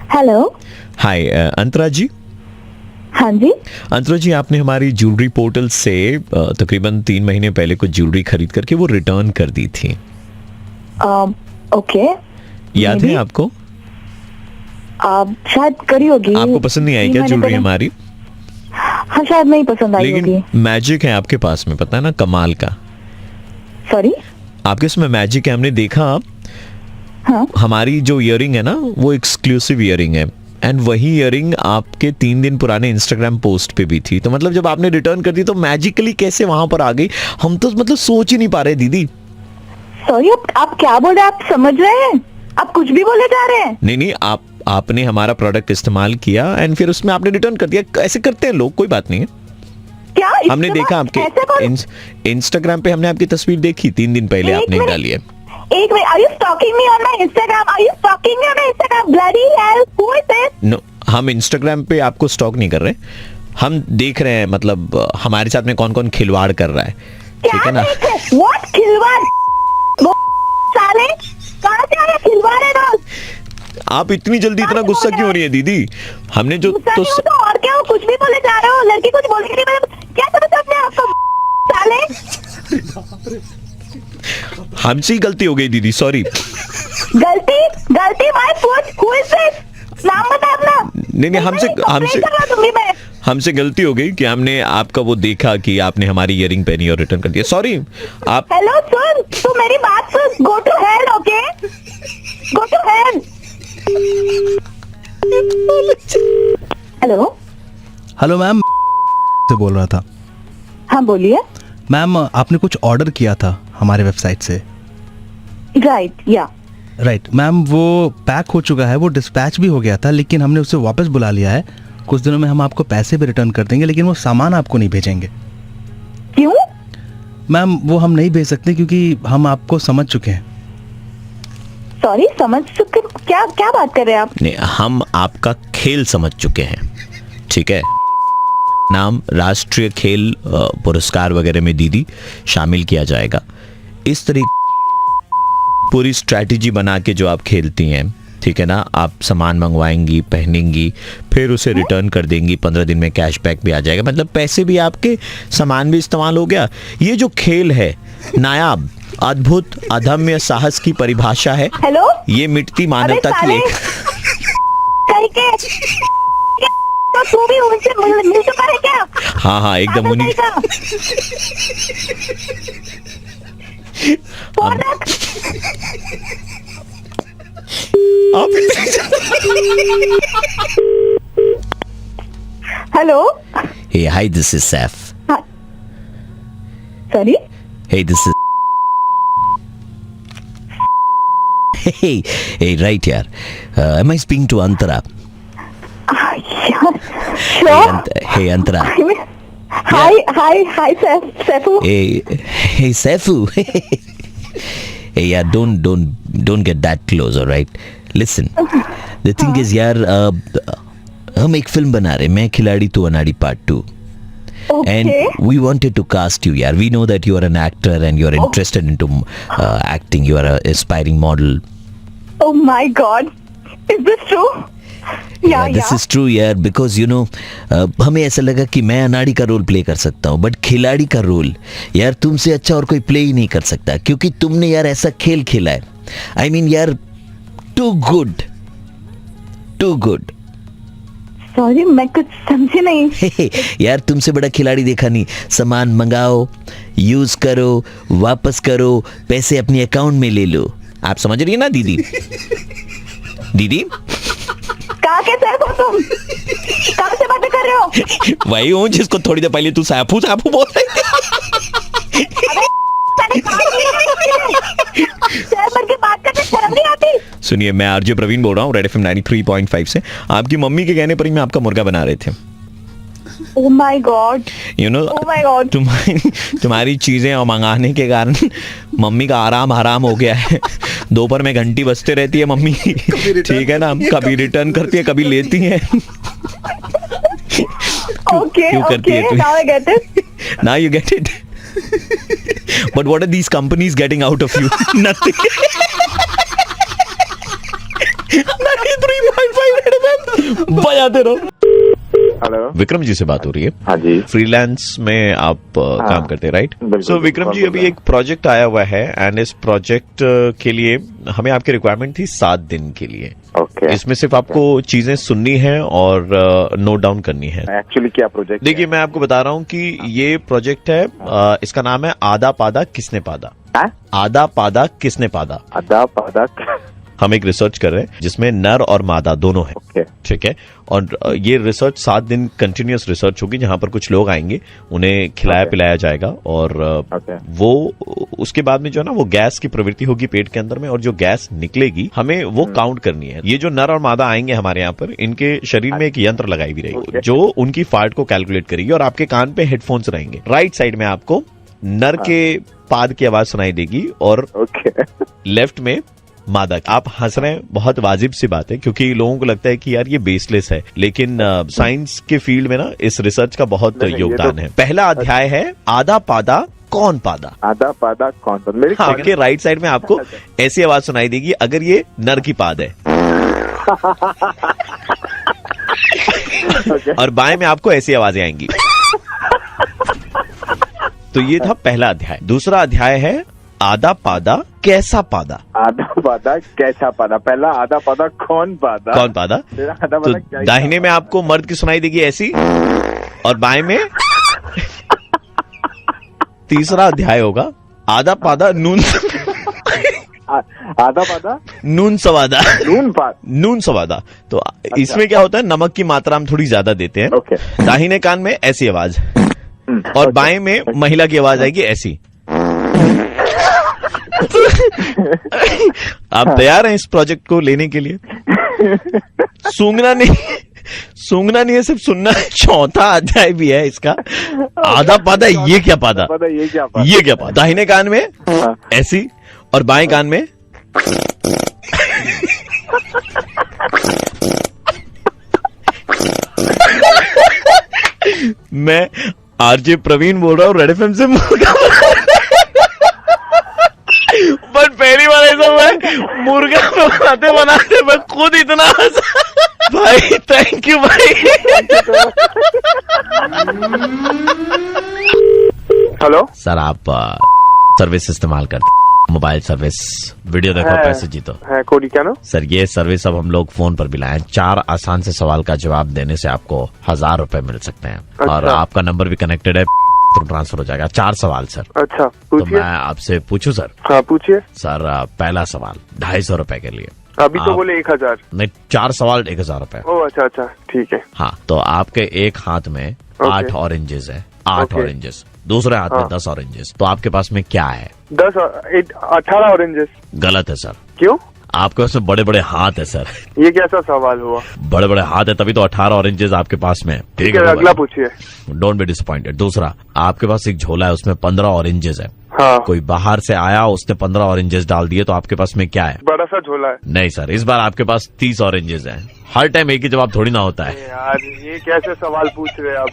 Hello. हाय अंतरा जी। हाँ जी। अंतरा जी, आपने हमारी ज्वेलरी पोर्टल से तकरीबन 3 महीने पहले कुछ ज्वेलरी खरीद करके वो रिटर्न कर दी थी। ओके। याद है आपको? शायद करी होगी। आपको पसंद नहीं आई क्या ज्वेलरी हमारी? हाँ, शायद नहीं पसंद आई होगी। लेकिन मैजिक है आपके पास में, पता है ना, कमाल का। सॉरी? आपके इसमें मैजिक है, हमने देखा। हाँ। हमारी जो इयरिंग है ना, वो एक्सक्लूसिव इयरिंग है, एंड वही इयरिंग आपके 3 दिन पुराने इंस्टाग्राम पोस्ट पे भी थी। तो मतलब जब आपने रिटर्न कर दी तो मैजिकली कैसे वहां पर आ गई, हम तो मतलब सोच ही नहीं पा रहे दीदी। सॉरी, आप क्या बोल रहे हैं? आप समझ रहे हैं? आप कुछ भी बोले जा रहे हैं। नहीं, आपने हमारा प्रोडक्ट इस्तेमाल किया एंड फिर उसमें आपने रिटर्न कर दिया। ऐसे करते हैं लोग, कोई बात नहीं है। क्या हमने देखा आपके इंस्टाग्राम पे, हमने आपकी तस्वीर देखी 3 दिन पहले आपने डाली है। एक minute, are you stalking me on my Instagram? Are you stalking me on my Instagram? Bloody hell, who is this? No, हम इंस्टाग्राम पे आपको स्टॉक नहीं कर रहे, हम देख रहे हैं मतलब हमारे साथ में कौन कौन खिलवाड़ कर रहा है, ठीक है ना? व्हाट खिलवाड़? साले कहां से आया खिलवाड़ है दोस्त? आप इतनी जल्दी इतना गुस्सा क्यों हो रही है दीदी? हमने जो तो और क्या हो, कुछ भी बोले जा रहे हो। लड़की कुछ बोलेगी नहीं, मतलब क्या समझ अपने आप को? साले हमसे ही गलती हो गई दीदी, सॉरी। गलती my foot. Who is this? नाम बता अपना। नहीं, हमसे गलती हो गई कि हमने आपका वो देखा कि आपने हमारी इयरिंग पहनी और रिटर्न कर दिया। सॉरी। आप हेलो सुन, तू मेरी बात सुन। Go to hell, okay? Go to hell. Hello. Hello ma'am, से बोल रहा था। हाँ बोलिए। मैम, आपने कुछ ऑर्डर किया था हमारे वेबसाइट से। राइट, या राइट मैम, वो पैक हो चुका है, वो डिस्पैच भी हो गया था, लेकिन हमने उसे वापस बुला लिया है। कुछ दिनों में हम आपको पैसे भी रिटर्न कर देंगे, लेकिन वो सामान आपको नहीं भेजेंगे। क्यों? मैम, वो हम नहीं भेज सकते क्योंकि हम आपको समझ चुके हैं। सॉरी, समझ चुके? क्या बात कर रहे हैं आप? नहीं, हम आपका खेल समझ चुके हैं, ठीक है? नाम राष्ट्रीय खेल पुरस्कार वगैरह में दीदी शामिल किया जाएगा। इस तरीके पूरी स्ट्रैटेजी बना के जो आप खेलती हैं, ठीक है ना, आप सामान मंगवाएंगी, पहनेंगी, फिर उसे रिटर्न कर देंगी, 15 दिन में कैशबैक भी आ जाएगा, मतलब पैसे भी आपके, सामान भी इस्तेमाल हो गया। ये जो खेल है नायाब, अद्भुत, अदम्य साहस की परिभाषा है। हेलो, ये मिटती मानवता की एक तो तू भी उनसे मिल चुका है क्या? हाँ, एकदम उन्हीं। Hello. Hey, hi, this is Saif. Sorry? Hey, this is. Hey, right here. Am I speaking to Antara? Sure. Hey, Antara. Hi, Saifu. Hey, Saifu. Hey, yeah, don't get that close, all right? Listen, the thing is, यार, हम एक film बना रहे हैं, मैं खिलाड़ी तू अनाड़ी part 2. Okay. And we wanted to cast you, yaar. We know that you are an actor and you are interested into acting. You are an aspiring model. Oh my God, is this true? Yeah, this is true, yaar. Because you know, हमें ऐसा लगा कि मैं अनाड़ी का role play कर सकता हूँ, बट खिलाड़ी का रोल यार तुमसे अच्छा और कोई प्ले ही नहीं कर सकता, क्योंकि तुमने यार ऐसा खेल खेला है. I mean, यार, too good. सॉरी, मैं कुछ समझी नहीं। यार, तुमसे बड़ा खिलाड़ी देखा नहीं. सामान मंगाओ, यूज करो, वापस करो, पैसे अपने अकाउंट में ले लो. आप समझ रही है ना दीदी? दीदी कहाँ के सैफू तुम? कहाँ से बातें कर रहे हो? वही हूँ जिसको थोड़ी देर पहले तू सैफू बोल रही थी. बात करने शर्म नहीं आती? सुनिए, मैं आरजे प्रवीण बोल रहा हूँ, रेड एफएम 93.5 से. आपकी मम्मी के कहने पर ही मैं आपका मुर्गा बना रहे थे. Oh my God. You know, oh my God. तुम्हारी चीजें और मंगाने के कारण मम्मी का आराम हराम हो गया है. दोपहर में घंटी बजते रहती है मम्मी, ठीक है ना, कभी रिटर्न करती है, कभी लेती है. Okay, now I get it. Now you get it. But what are these companies getting out of you? Nothing. 93.5 बजाते रहो। हेलो। विक्रम जी से बात हो रही है। हाँ जी। फ्रीलांस में आप काम करते हैं, राइट? सो विक्रम जी, अभी एक प्रोजेक्ट आया हुआ है एंड इस प्रोजेक्ट के लिए हमें आपकी रिक्वायरमेंट थी 7 दिन के लिए। ओके। इसमें सिर्फ आपको चीजें सुननी है और नोट डाउन करनी है। एक्चुअली क्या प्रोजेक्ट? देखिए, मैं आपको बता रहा हूँ कि ये प्रोजेक्ट है, इसका नाम है आधा पादा किसने पादा। आधा पादा किसने पादा। आधा पादा। हम एक रिसर्च कर रहे हैं जिसमें नर और मादा दोनों है। ओके। ठीक है। और ये रिसर्च 7 दिन कंटिन्यूअस रिसर्च होगी, जहां पर कुछ लोग आएंगे, उन्हें खिलाया पिलाया जाएगा और वो उसके बाद में जो है ना, वो गैस की प्रवृत्ति होगी पेट के अंदर में, और जो गैस निकलेगी हमें वो काउंट करनी है। ये जो नर और मादा आएंगे हमारे यहाँ पर, इनके शरीर में एक यंत्र लगाई भी रहेगी जो उनकी फार्ट को कैलकुलेट करेगी, और आपके कान पे हेडफोन्स रहेंगे। राइट साइड में आपको नर के पाद की आवाज सुनाई देगी और लेफ्ट में मादा। आप हंस रहे हैं, बहुत वाजिब सी बात है, क्योंकि लोगों को लगता है कि यार ये बेसलेस है, लेकिन साइंस के फील्ड में ना इस रिसर्च का बहुत योगदान है। पहला अध्याय है आधा पादा कौन पादा। आधा पादा कौन पादा। मेरे आपके राइट साइड में आपको ऐसी आवाज सुनाई देगी अगर ये नर की पाद है और बाएं में आपको ऐसी आवाजें आएंगी। तो ये था पहला अध्याय। दूसरा अध्याय है आधा पादा कैसा पादा। आधा पादा कैसा पादा। पहला आधा पादा कौन पादा। कौन पादा। तो दाहिने में आपको मर्द की सुनाई देगी ऐसी, और बाएं में तीसरा अध्याय होगा आधा पादा नून आधा पादा नून सवादा। नून सवादा। तो इसमें क्या होता है, नमक की मात्रा हम थोड़ी ज्यादा देते हैं। दाहिने कान में ऐसी आवाज और बाएं में महिला की आवाज आएगी ऐसी। आप तैयार हैं इस प्रोजेक्ट को लेने के लिए? सूंघना नहीं है, सिर्फ सुनना है। चौथा अध्याय भी है इसका, आधा पादा ये क्या पादा। ये क्या पादा। दाहिने कान में ऐसी और बाएं कान में मैं आरजे प्रवीण बोल रहा हूँ रेड एफएम से। बट पहली बार ऐसा हुआ है, मुर्गा बनाते मैं खुद इतना भाई, थैंक यू भाई। हेलो सर, आप सर्विस इस्तेमाल करते, मोबाइल सर्विस, वीडियो देखो पैसे जीतो है कोडी क्या ना सर। ये सर्विस अब हम लोग फोन पर भी लाए। 4 आसान से सवाल का जवाब देने से आपको 1000 रुपए मिल सकते हैं। अच्छा। और आपका नंबर भी कनेक्टेड है, तो ट्रांसफर हो जाएगा। 4 सवाल सर। अच्छा, तो मैं आपसे पूछूं सर? हाँ पूछिए सर। पहला सवाल 250 रुपए के लिए। अभी तो बोले 1000। नहीं, 4 सवाल 1000 रुपए। ओह अच्छा, ठीक है। हाँ, तो आपके एक हाथ में 8 ऑरेंजेस है, 8 ऑरेंजेस। दूसरे हाथ में 10 ऑरेंजेस। तो आपके पास में क्या है? 18 ऑरेंजेस। गलत है सर। क्यों? आपके पास में बड़े बड़े हाथ है सर। ये कैसा सवाल हुआ? बड़े बड़े हाथ है तभी तो 18 ऑरेंजेस आपके पास में। ठीक है, अगला पूछिए। Don't be disappointed. दूसरा, आपके पास एक झोला है, उसमें 15 ऑरेंजेस है। हाँ। कोई बाहर से आया, उसने 15 ऑरेंजेस डाल दिए, तो आपके पास में क्या है? बड़ा सा झोला है। नहीं सर, इस बार आपके पास 30 ऑरेंजेस हैं। हर टाइम एक ही जवाब थोड़ी ना होता है यार। ये कैसे सवाल पूछ रहे हैं आप?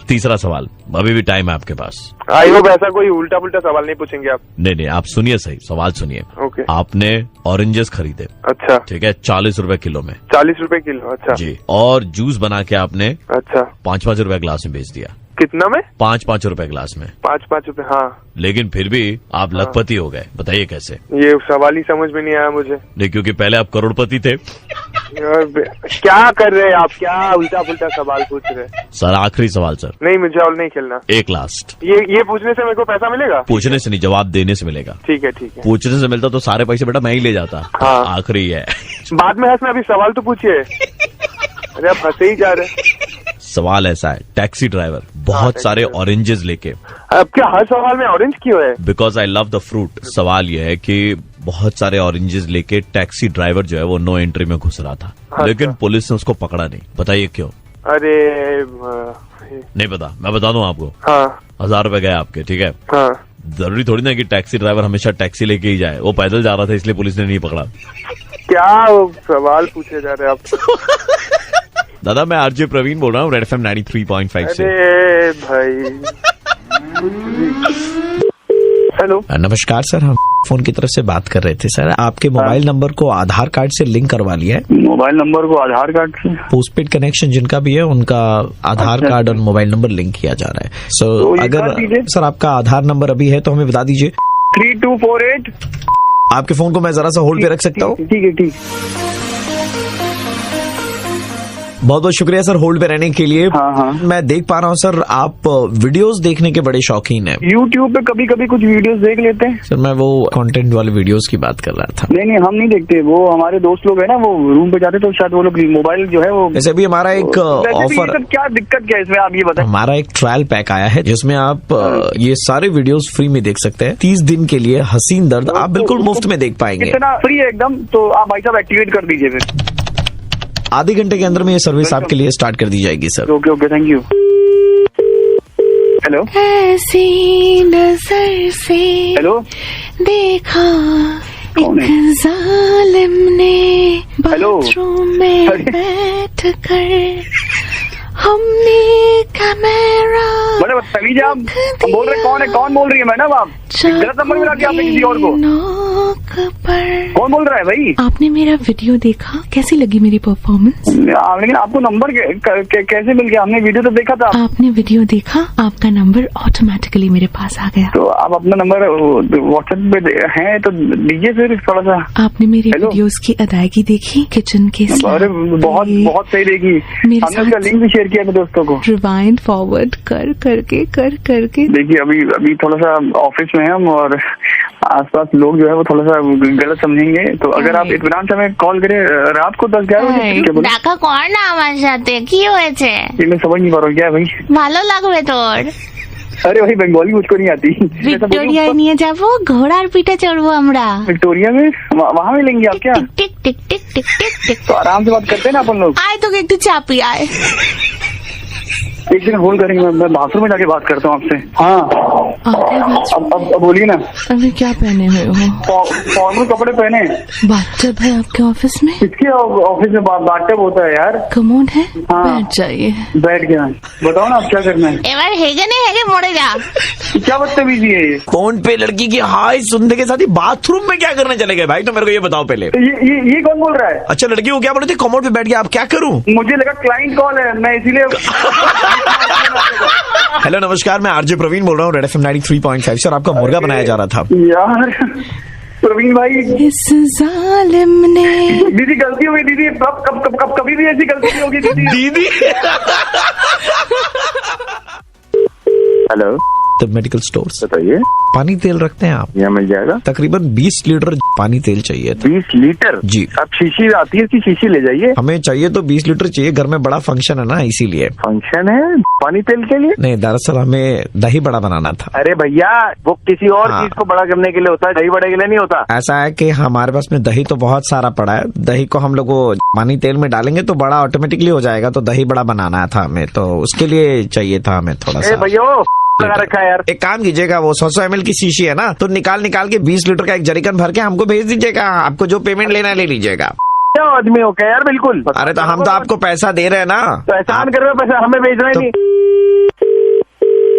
तीसरा सवाल, अभी भी टाइम है आपके पास। आई होप ऐसा कोई उल्टा पुल्टा सवाल नहीं पूछेंगे आप। नहीं, आप सुनिए, सही सवाल सुनिए। ओके। आपने ऑरेंजेस खरीदे। अच्छा। ठीक है, 40 रुपए किलो में। 40 रुपए किलो। अच्छा जी। और जूस बना के आपने अच्छा 5-5 रुपए गिलास में बेच दिया। कितना में? 5-5 रुपए गिलास में। 5-5 रुपए। हाँ। लेकिन फिर भी आप लखपति हो गए। बताइए कैसे? ये सवाल ही समझ में नहीं आया मुझे। नहीं, क्योंकि पहले आप करोड़पति थे। क्या कर रहे हैं आप? क्या उल्टा पुल्टा सवाल पूछ रहे हैं? सर, आखिरी सवाल सर। नहीं, मुझे और नहीं खेलना। एक लास्ट। ये पूछने से मेरे को पैसा मिलेगा? पूछने से नहीं, जवाब देने से मिलेगा। ठीक है। पूछने से मिलता तो सारे पैसे बेटा मैं ही ले जाता। हाँ। आखिरी है। बाद में हंसना, अभी सवाल तो पूछिए। अरे आप हंसे ही जा रहे। सवाल ऐसा है, टैक्सी ड्राइवर बहुत सारे ऑरेंजेस लेके। अब क्या हर सवाल में ऑरेंज क्यों है? Because I love the fruit. सवाल यह है कि बहुत सारे ऑरेंजेस लेके टैक्सी ड्राइवर जो है वो नो एंट्री में घुस रहा था। अच्छा। लेकिन पुलिस ने उसको पकड़ा नहीं। बताइए क्यों? अरे नहीं पता, मैं बता दूं आपको। हाँ। 1000 रुपए गए आपके। ठीक है। हाँ। जरूरी थोड़ी ना कि टैक्सी ड्राइवर हमेशा टैक्सी लेके ही जाए। वो पैदल जा रहा था, इसलिए पुलिस ने नहीं पकड़ा। क्या सवाल पूछे जा रहे आप? दादा, मैं आरजे प्रवीण बोल रहा हूँ रेड एफएम 93.5 से। अरे भाई। हेलो। नमस्कार सर। हम फोन की तरफ से बात कर रहे थे सर। आपके मोबाइल नंबर को आधार कार्ड से लिंक करवा लिया है। मोबाइल नंबर को आधार कार्ड से? पोस्टपेड कनेक्शन जिनका भी है उनका आधार कार्ड और मोबाइल नंबर लिंक किया जा रहा है। तो ये अगर कर दीजिए। सर आपका आधार नंबर अभी है तो हमें बता दीजिए। 3248। आपके फोन को मैं जरा सा होल्ड पे रख सकता हूँ? ठीक है, ठीक। बहुत बहुत शुक्रिया सर होल्ड पे रहने के लिए। हाँ, हाँ। मैं देख पा रहा हूँ सर आप वीडियोस देखने के बड़े शौकीन हैं। YouTube पे कभी कभी कुछ वीडियोस देख लेते हैं। सर मैं वो कंटेंट वाले वीडियोस की बात कर रहा था। नहीं, हम नहीं देखते। वो हमारे दोस्त लोग है ना, वो रूम पे जाते तो शायद वो लोग मोबाइल जो है वो। वैसे भी हमारा एक ऑफर, क्या दिक्कत क्या है इसमें, आप ये बताएं। हमारा एक ट्रायल पैक आया है जिसमें आप ये सारे वीडियोस फ्री में देख सकते हैं। 30 दिन के लिए हसीन दर्द आप बिल्कुल मुफ्त में देख पाएंगे। इतना फ्री है एकदम, तो आप भाई साहब एक्टिवेट कर दीजिए फिर। आधे घंटे के अंदर में ये सर्विस आपके लिए स्टार्ट कर दी जाएगी sir. Okay okay, thank you. Hello, ऐसी नजर से हेलो, देखा कौन है? एक जालिम ने हेलो? बाथरूम में अरे। बैठ कर हमने कैमरा मैडम बदतमीज आप बोल रहे, कौन है? कौन बोल रही है मैडम? आप गलत नंबर मिला दिया आपने किसी और को। नोक पर। कौन बोल रहा है भाई? आपने मेरा वीडियो देखा, कैसी लगी मेरी परफॉर्मेंस? लेकिन आपको नंबर कैसे मिल गया? हमने वीडियो तो देखा था। आपने वीडियो देखा, आपका नंबर ऑटोमेटिकली मेरे पास आ गया। तो आप अपना नंबर व्हाट्सएप पे है तो दीजिए फिर थोड़ा सा। आपने मेरी हेलो? वीडियोस की अदायगी देखी? किचन के अरे बहुत बहुत सही देखी। मेरे हमने उसका साथ लिंक भी शेयर किया अपने दोस्तों को। रिवाइंड फॉरवर्ड कर करके देखिए अभी थोड़ा सा ऑफिस में है हम, और आसपास लोग जो है वो थोड़ा सा गलत समझेंगे। तो अगर आप इत्मीनान से हमें कॉल करें रात को 10-11 बजे, क्या बोले? দেখা কর না আমার সাথে, কি হয়েছে? ये मैं समझ नहीं पा रहा हूँ क्या है भाई। ভালো লাগবে তোর। अरे भाई बंगाली मुझको नहीं आती। ভিক্টোরিয়ায় নিয়ে যাব, ঘোড়ার পিঠে চড়বো আমরা। विक्टोरिया में वहाँ मिलेंगे आप क्या? Tick tick tick tick tick tick. तो आराम से बात करते हैं ना अपन लोग। আয় তোকে একটু চাপি আয়। एक दिन होल्ड करेंगे, मैं बाथरूम में जाके बात करता हूँ आपसे। हाँ अब बोलिए ना। अभी क्या पहने हुए हो? फॉर्मल कपड़े पहने। बाथटब है आपके ऑफिस में? किसके ऑफिस में बाथटब होता है यार? कमोड है, हाँ। बैठ जाइए। बैठ गया। बताओ ना आप क्या करना है। এবার হেগে নে, হেগে মরে যা। क्या बदतमीजी है ये? फोन पे लड़की की हाय सुनने के साथ ही बाथरूम में क्या करने चले गए भाई? तो मेरे को ये बताओ पहले। ये कौन बोल रहा है? अच्छा लड़की को क्या बोले थे? कमोड पे बैठ गया, आप क्या करूं? मुझे लगा क्लाइंट कॉल है, मैं इसीलिए। हेलो नमस्कार, मैं आरजे प्रवीण बोल रहा हूँ, रेड एफएम 93.5। सर आपका मुर्गा बनाया जा रहा था। यार प्रवीण भाई, इस जालिम ने। दीदी गलती हो गई दीदी। कभी भी ऐसी गलती नहीं होगी दीदी। Hello, the medical store. बताइए, पानी तेल रखते हैं आप? यहाँ मिल जाएगा। तकरीबन 20 लीटर पानी तेल चाहिए था। 20 लीटर? जी। अब शीशी आती है, इसकी शीशी ले जाइए। हमें चाहिए तो 20 लीटर चाहिए, घर में बड़ा फंक्शन है ना इसीलिए। फंक्शन है पानी तेल के लिए? नहीं दरअसल हमें दही बड़ा बनाना था। अरे भैया वो किसी और हाँ। चीज को बड़ा करने के लिए होता है, दही बड़े के लिए नहीं होता। ऐसा है कि हमारे पास में दही तो बहुत सारा पड़ा है, दही को हम लोग पानी तेल में डालेंगे तो बड़ा ऑटोमेटिकली हो जाएगा, तो दही बड़ा बनाना था हमें, तो उसके लिए चाहिए था हमें थोड़ा सा। भैया लगा रखा है यार। एक काम कीजिएगा, वो 100 ml की शीशी है ना, तो निकाल के 20 लीटर का एक जरीकन भर के हमको भेज दीजिएगा। आपको जो पेमेंट लेना है ले लीजिएगा। क्या आदमी हो क्या यार, बिल्कुल। अरे तो हम तो आपको पैसा दे रहे हैं ना। तो एहसान कर रहे हो, पैसा हमें भेजना ही नहीं।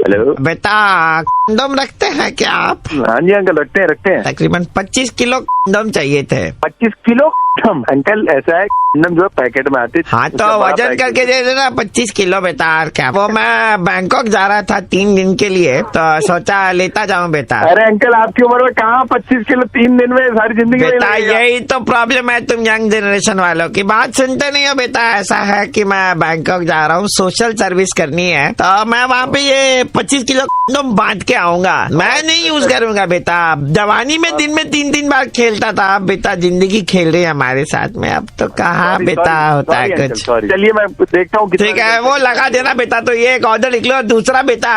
हेलो बेटा कंडोम रखते हैं क्या आप? हाँ जी अंकल, रखते हैं। तकरीबन 25 किलो कंडोम चाहिए थे। 25 किलो अंकल? ऐसा है कंडोम जो पैकेट में आते। हाँ तो वजन करके दे देना 25 किलो बेटा। और क्या, वो मैं बैंकॉक जा रहा था 3 दिन के लिए, तो सोचा लेता जाऊं बेटा। अरे अंकल आपकी उम्र में कहाँ 25 किलो 3 दिन में, सारी जिंदगी में बेटा लगेगा। यही तो प्रॉब्लम है तुम यंग जनरेशन वालों की, बात सुनते नहीं हो बेटा। ऐसा है कि मैं बैंकॉक जा रहा हूँ, सोशल सर्विस करनी है, तो मैं वहाँ पे ये 25 किलो कंडोम बांट के आऊंगा। मैं नहीं यूज करूंगा बेटा। जवानी में दिन में 3 बार खेलता था, अब बेटा जिंदगी खेल रही है हमारे साथ में, अब तो कहाँ बेटा होता है कुछ। चलिए मैं देखता हूँ। ठीक है वो लगा देना बेटा। तो ये एक ऑर्डर लिख लो। और दूसरा बेटा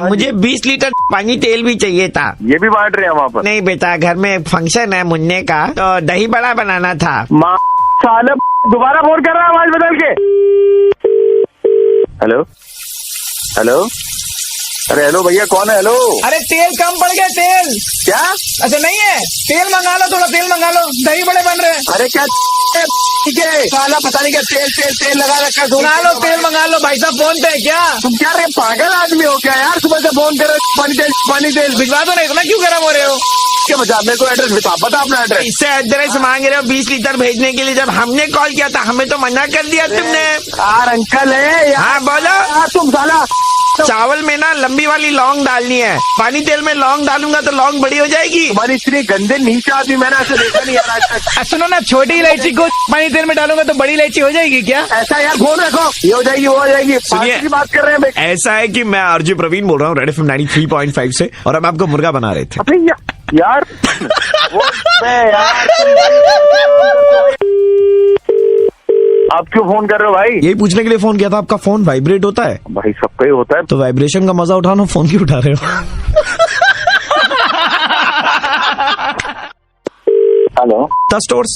मुझे 20 लीटर पानी तेल भी चाहिए था। ये भी बांट रहे हैं वहाँ पर? नहीं बेटा, घर में एक फंक्शन है मुन्ने का, तो दही बड़ा बनाना था। माँ साले दोबारा फोन कर रहा है आवाज बदल के। हेलो हेलो, अरे हेलो भैया कौन है? हेलो, अरे तेल कम पड़ गया तेल। क्या? अच्छा नहीं है, तेल मंगा लो, थोड़ा तेल मंगा लो, दही बड़े बन रहे हैं। अरे क्या के साला पता नहीं क्या तेल लगा रखा। मंगा लो तेल, मंगा लो भाई साहब। फोन पे क्या तुम क्या रे पागल आदमी हो क्या यार? सुबह से फोन कर पानी तेल भिजवा दो ना, इतना क्यों गर्म हो रहे हो? क्या बता, मेरे को एड्रेस बता अपना एड्रेस। इससे एड्रेस मांग रहे हो 20 लीटर भेजने के लिए? जब हमने कॉल किया था हमें तो मना कर दिया तुमने। यार अंकल है। हाँ बोलो। तुम साला चावल में ना लंबी वाली लौंग डालनी है, पानी तेल में लौंग डालूंगा तो लौंग बड़ी हो जाएगी। तुम्हारी इतनी गंदे नीचे आदमी मैंने ऐसे देखा नहीं यार आज तक। सुनो ना, छोटी इलायची को पानी तेल में डालूंगा तो बड़ी इलायची हो जाएगी क्या? ऐसा यार फोन रखो, ये हो जाएगी वो हो जाएगी। सुनिए, की बात कर रहे हैं। ऐसा है कि मैं आरजे प्रवीण बोल रहा हूँ रेड FM 93.5 से, और अब आपको मुर्गा बना रहे थे। अबे यार आप क्यों फोन कर रहे हो भाई? यही पूछने के लिए फोन किया था, आपका फोन वाइब्रेट होता है? भाई सबका ही होता है। तो वाइब्रेशन का मजा उठाना, फोन क्यों उठा रहे हो? हेलो स्टोर्स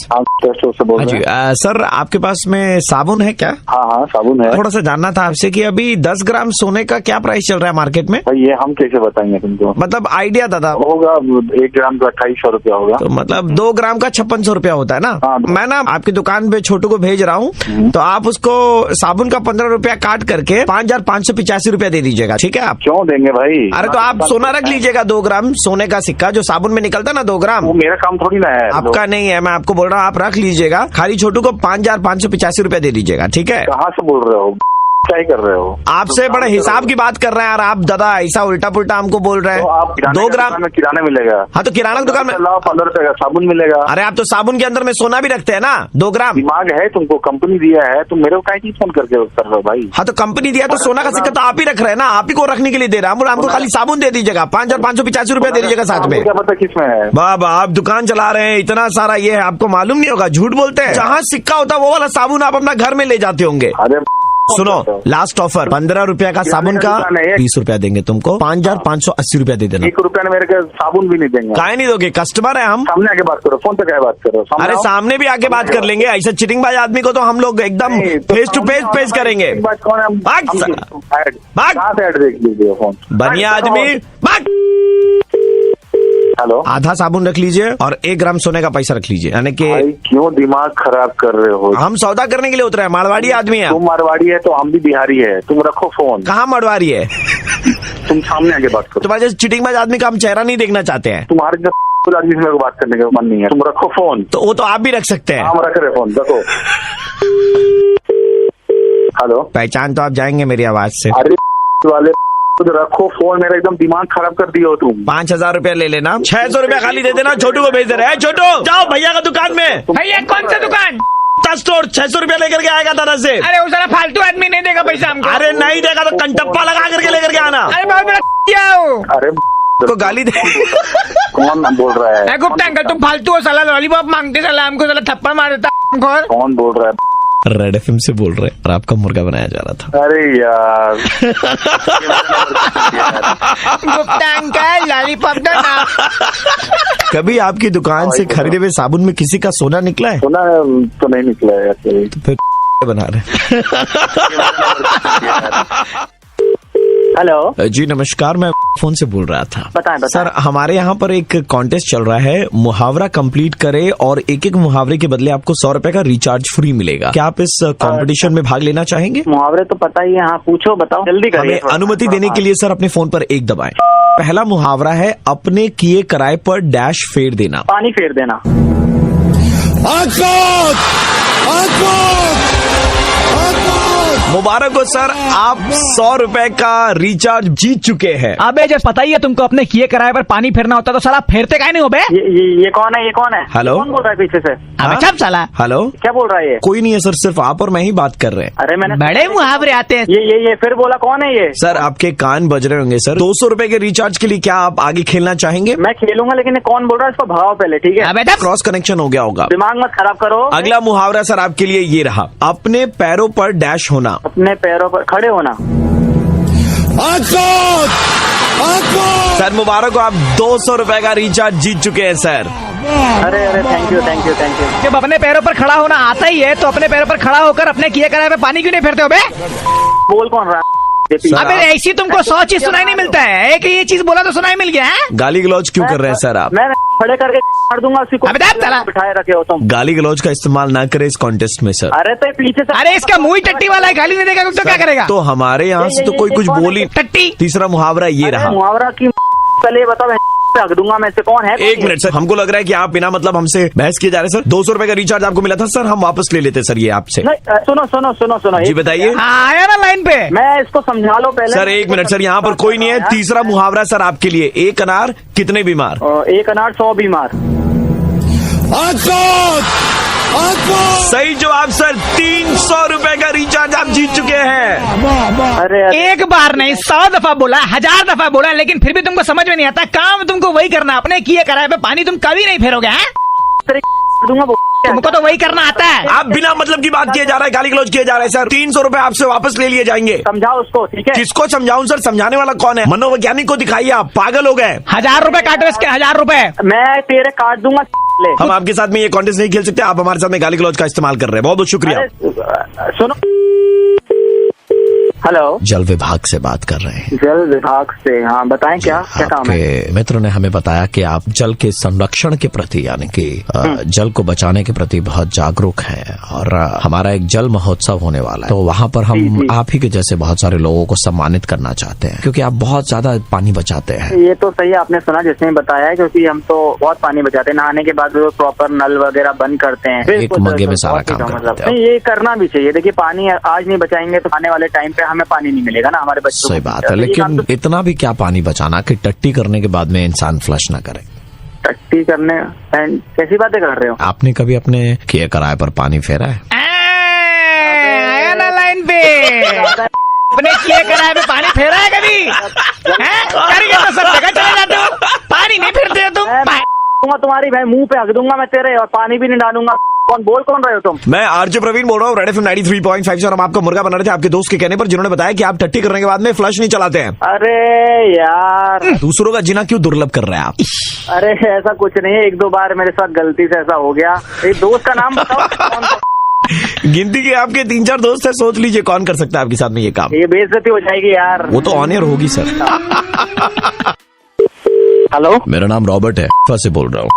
से बोल रहे हैं। सर आपके पास में साबुन है क्या? हाँ साबुन है। थोड़ा सा जानना था आपसे कि अभी 10 ग्राम सोने का क्या प्राइस चल रहा है मार्केट में? भाई ये हम कैसे बताएंगे तुमको? मतलब आइडिया दादा। होगा 1 ग्राम का 2800 रुपया होगा। तो मतलब 2 ग्राम का 5600 रुपया होता है ना? हाँ। मैं ना आपकी दुकान पे छोटू को भेज रहा हूँ, तो आप उसको साबुन का 15 रुपया काट करके 5585 रुपया दे दीजिएगा, ठीक है? आप क्यों देंगे भाई? अरे तो आप सोना रख लीजिएगा, 2 ग्राम सोने का सिक्का जो साबुन में निकलता है ना, 2 ग्राम। वो मेरा काम थोड़ी ना है। आपका नहीं है, मैं आपको बोल रहा हूँ आप रख लीजिएगा। खाली छोटू को 5585 रुपया दे दीजिएगा, ठीक है? कहाँ से बोल रहे हो? क्या ही कर रहे हो? आपसे बड़े हिसाब की बात कर रहे हैं यार आप दादा, ऐसा उल्टा पुल्टा हमको बोल रहे तो हैं। आप 2 ग्राम में किराना मिलेगा। हाँ तो किराना की दुकान में 15 रुपए का साबुन मिलेगा। अरे आप तो साबुन के अंदर में सोना भी रखते हैं ना, 2 ग्राम। दिमाग है तुमको, कंपनी दिया है, तुम मेरे को काहे फोन करके कर रहे हो भाई? हाँ तो कंपनी दिया तो सोना का सिक्का तो आप ही रख रहे हैं ना, आप ही को रखने के लिए दे रहा हूँ। हमको खाली साबुन दे दीजिएगा, 5585 रुपया दे दीजिएगा साथ में। क्या पता किसमें है? बाबा आप दुकान चला रहे हैं, इतना सारा ये है, आपको मालूम नहीं होगा, झूठ बोलते हैं। जहाँ सिक्का होता है वो वाला साबुन आप अपना घर में ले जाते होंगे। अरे सुनो, लास्ट ऑफर 15 रुपया का साबुन का 20 रुपया देंगे तुमको, 5580 रुपया दे देना। 1 रुपया में मेरे को साबुन भी नहीं देंगे। काहे नहीं दोगे? कस्टमर है हम। सामने आके बात करो, फोन पे क्या बात करो? अरे सामने भी आके बात कर लेंगे, ऐसे चिटिंगबाज आदमी को तो हम लोग एकदम फेस टू फेस पेश करेंगे। ऐड देख लीजिए फोन। बढ़िया आदमी भाग। हेलो, आधा साबुन रख लीजिए और 1 ग्राम सोने का पैसा रख लीजिए, यानी कि भाई क्यों दिमाग खराब कर रहे हो? हम सौदा करने के लिए उतरे हैं, मारवाड़ी आदमी है। तुम मारवाड़ी है तो हम भी बिहारी है। तुम रखो फोन। कहाँ मारवाड़ी है? तुम सामने आके बात करो। तुम्हारे जैसे चिटिंगबाज आदमी का हम चेहरा नहीं देखना चाहते हैं। तुम्हारे जैसे आदमी से मेरे को बात करने का मन नहीं है। तुम रखो फोन। तो वो तो आप भी रख सकते हैं। हम रख रहे फोन, रखो। हेलो, पहचान तो आप जाएंगे मेरी आवाज से। अरे वाले तो रखो फोन, मेरा एकदम दिमाग खराब कर दिया हो तुम। 5000 रुपया ले लेना, 600 रुपया खाली दे देना, छोटू को भेज दे रहे हैं। छोटू जाओ भैया का दुकान में। भैया कौन सा दुकान? स्टोर 600 रुपया लेकर के आएगा दादा से। अरे वो सारा फालतू आदमी नहीं देगा पैसा हमको। अरे नहीं देगा तो कंटप्पा लगा करके लेकर के आना। अरे बहुत बड़ा क्या हो? अरे को गाली दे। कौन बोल रहा है? गुप्ता अंकल तुम फालतू हो, साला लॉलीपॉप मांगते, साला हमको साला थप्पड़ मार देता। कौन बोल रहा है? रेड FM से बोल रहे हैं और आपका मुर्गा बनाया जा रहा था। अरे यार गुप्ता अंकल लॉलीपॉप दो ना। कभी आपकी दुकान से खरीदे हुए साबुन में किसी का सोना निकला है? सोना तो नहीं निकला है ऐसे। तो फिर बना रहे। हेलो जी नमस्कार, मैं फोन से बोल रहा था। बताएं। सर हमारे यहाँ पर एक कॉन्टेस्ट चल रहा है, मुहावरा कंप्लीट करे और एक एक मुहावरे के बदले आपको 100 रुपए का रिचार्ज फ्री मिलेगा। क्या आप इस कंपटीशन में भाग लेना चाहेंगे? मुहावरे तो पता ही है। हाँ पूछो, बताओ जल्दी करिए। हमें अनुमति देने के लिए सर अपने फोन पर 1 दबाएं। पहला मुहावरा है, अपने किए किराए पर डैश फेर देना। पानी फेर देना। मुबारक हो सर, आप 100 रुपए का रिचार्ज जीत चुके हैं। अबे जब पता ही है तुमको अपने किए किराए पर पानी फेरना होता तो साला फेरते काहे नहीं हो बे? ये कौन है? ये कौन है? हेलो? कौन बोल रहा है पीछे से? अबे चुप साला। हेलो, क्या बोल रहा है ये? कोई नहीं है सर, सिर्फ आप और मैं ही बात कर रहे हैं। अरे मैंने बड़े मुहावरे आते हैं। ये फिर बोला कौन है ये? सर आपके कान बज रहे होंगे सर। 200 रुपए के रिचार्ज के लिए क्या आप आगे खेलना चाहेंगे? मैं खेलूंगा, लेकिन ये कौन बोल रहा है इसको भगाओ पहले, ठीक है? अबे क्रॉस कनेक्शन हो गया होगा। दिमाग मत खराब करो। अगला मुहावरा सर आपके लिए ये रहा, अपने पैरों पर डैश होना। अपने पैरों पर खड़े होना। सर मुबारक हो, आप 200 रुपए का रिचार्ज जीत चुके हैं सर। अरे थैंक यू। जब अपने पैरों पर खड़ा होना आता ही है तो अपने पैरों पर खड़ा होकर अपने किए किराए पर पानी क्यों नहीं फेरते हो बे? बोल कौन रहा है? अबे ऐसी तुमको 100 चीज सुनाई नहीं मिलता है, एक ये चीज बोला तो सुनाई मिल गया है। गाली गलौज क्यों कर रहे हैं सर आप? मैं खड़े करके कर दूंगा उसी को। अबे दे साला। बिठाए रखे हो तुम। गाली गलौज का इस्तेमाल ना करें इस कॉन्टेस्ट में सर। अरे तो पीछे से, अरे इसका मुंह ही टट्टी वाला है, गाली नहीं देगा तो क्या करेगा? तो हमारे यहाँ से तो कोई कुछ बोल ही। टट्टी। तीसरा मुहावरा ये अरे रहा। मुहावरा की पहले बताओ, रख दूंगा मैं से। कौन है? एक मिनट सर, हमको लग रहा है कि आप बिना मतलब हमसे बहस किए जा रहे हैं सर। 200 रुपए का रिचार्ज आपको मिला था सर, हम वापस ले लेते सर ये आपसे। नहीं, सुनो सुनो सुनो सुनो। जी बताइए। हाँ, आया ना लाइन पे। मैं इसको समझा लो पहले। सर एक मिनट सर, यहाँ पर कोई नहीं है। तीसरा मुहावरा सर आपके लिए, एक अनार कितने बीमार? एक अनार 100 बीमार। सही जवाब सर, 300 रुपए का रिचार्ज आप जीत चुके हैं। अरे एक बार नहीं 100 दफा बोला, 1000 दफा बोला, लेकिन फिर भी तुमको समझ में नहीं आता। काम तुमको वही करना, अपने किए कराए पे पानी तुम कभी नहीं फेरोगे। हैं? दूंगा वो। तुमको तो वही करना आता है। आप बिना मतलब की बात किए जा रहा है, गाली गलौज किए जा रहा है सर। 300 रुपए आपसे वापस ले लिए जाएंगे। समझाओ उसको, ठीक है? किसको समझाऊं सर? समझाने वाला कौन है? मनोवैज्ञानिक को दिखाइए, आप पागल हो गए। 1000 रुपए काटो इसके, 1000 रुपए। मैं तेरे काट दूंगा। ले। हम आपके साथ में ये कॉन्टेस्ट नहीं खेल सकते, आप हमारे साथ में गाली गलौज का इस्तेमाल कर रहे हैं। बहुत बहुत शुक्रिया। अरे, सुनो। हेलो, जल विभाग से बात कर रहे हैं। जल विभाग से? हाँ बताएं, क्या क्या काम है? आपके मित्र ने हमें बताया कि आप जल के संरक्षण के प्रति यानी कि जल को बचाने के प्रति बहुत जागरूक हैं और हमारा एक जल महोत्सव होने वाला है, तो वहाँ पर हम आप ही के जैसे बहुत सारे लोगों को सम्मानित करना चाहते हैं, क्योंकि आप बहुत ज्यादा पानी बचाते हैं। ये तो सही आपने सुना जिसने बताया है, क्योंकि हम तो बहुत पानी बचाते हैं। नहाने के बाद वो प्रॉपर नल वगैरह बंद करते हैं। एक मग्गे में सारा काम करते हैं। नहीं, ये करना भी चाहिए। देखिए, पानी आज नहीं बचाएंगे तो आने वाले टाइम पे हमें पानी नहीं मिलेगा ना, हमारे बच्चों को। सही बात है, लेकिन इतना भी क्या पानी बचाना कि टट्टी करने के बाद में इंसान फ्लश ना करे। टट्टी करने? कैसी बातें कर रहे हो? आपने कभी अपने किए कराए पर पानी फेरा है? आया ना लाइन पे। अपने किए कराए पे पानी फेरा है कभी? हैं? करेंगे तो सब जगह चले जाते हो, पानी नहीं फेरते हो तुम। तुम्हारी भाई मुंह पे हक दूंगा मैं तेरे, और पानी भी नहीं डालूंगा। कौन रहे हो तुम? मैं आरजे प्रवीण बोल रहा हूँ, रेड एफएम 93.5 से। और हम आपका मुर्गा बना रहे थे आपके दोस्त के कहने पर, जिन्होंने बताया कि आप टट्टी करने के बाद में फ्लश नहीं चलाते हैं। अरे यार, दूसरों का जीना क्यों दुर्लभ कर रहे हैं आप? अरे ऐसा कुछ नहीं है, 1-2 बार मेरे साथ गलती से ऐसा हो गया। एक दोस्त का नाम बताओ। कौन? गिनती के आपके 3-4 दोस्त है, सोच लीजिए कौन कर सकता है आपके साथ में ये काम। ये बेइज्जती हो जाएगी यार। वो तो ऑन एयर होगी सर। हेलो, मेरा नाम रॉबर्ट है, फीफा से बोल रहा हूँ।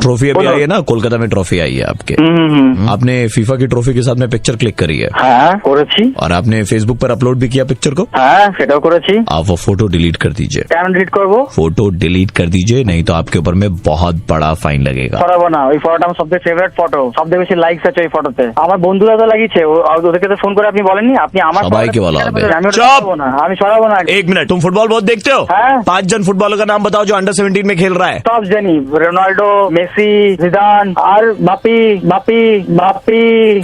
ट्रॉफी अभी आई है ना, कोलकाता में ट्रॉफी आई है आपके। आपने फीफा की ट्रॉफी के साथ में पिक्चर क्लिक करी है। हाँ करेছি। और आपने फेसबुक पर अपलोड भी किया पिक्चर को। हाँ সেটাও করেছি। आप वो फोटो डिलीट कर दीजिए। কেন ডিলিট করব? फोटो डिलीट कर दीजिए, नहीं तो आपके ऊपर में बहुत बड़ा फाइन लगेगा। করাবো না, ওই ফটোটা আমার সবথেকে ফেভারিট ফটো। সবথেকে বেশি লাইকস আছে ওই ফটোতে। আমার বন্ধুরা তো লাগিয়েছে, ওদেরকে তো ফোন করে আপনি বলেননি আপনি আমার সবাইকে বলা হবে। আমি চুপ! আমি সরাবো না। एक मिनट, तुम फुटबॉल बहुत देखते हो? हाँ। 5 जन फुटबॉलर का नाम बताओ जो अंडर 17 में खेल रहा है। सब জানি, রোনাল্ডো, মেসি, জিদান আর Bapi.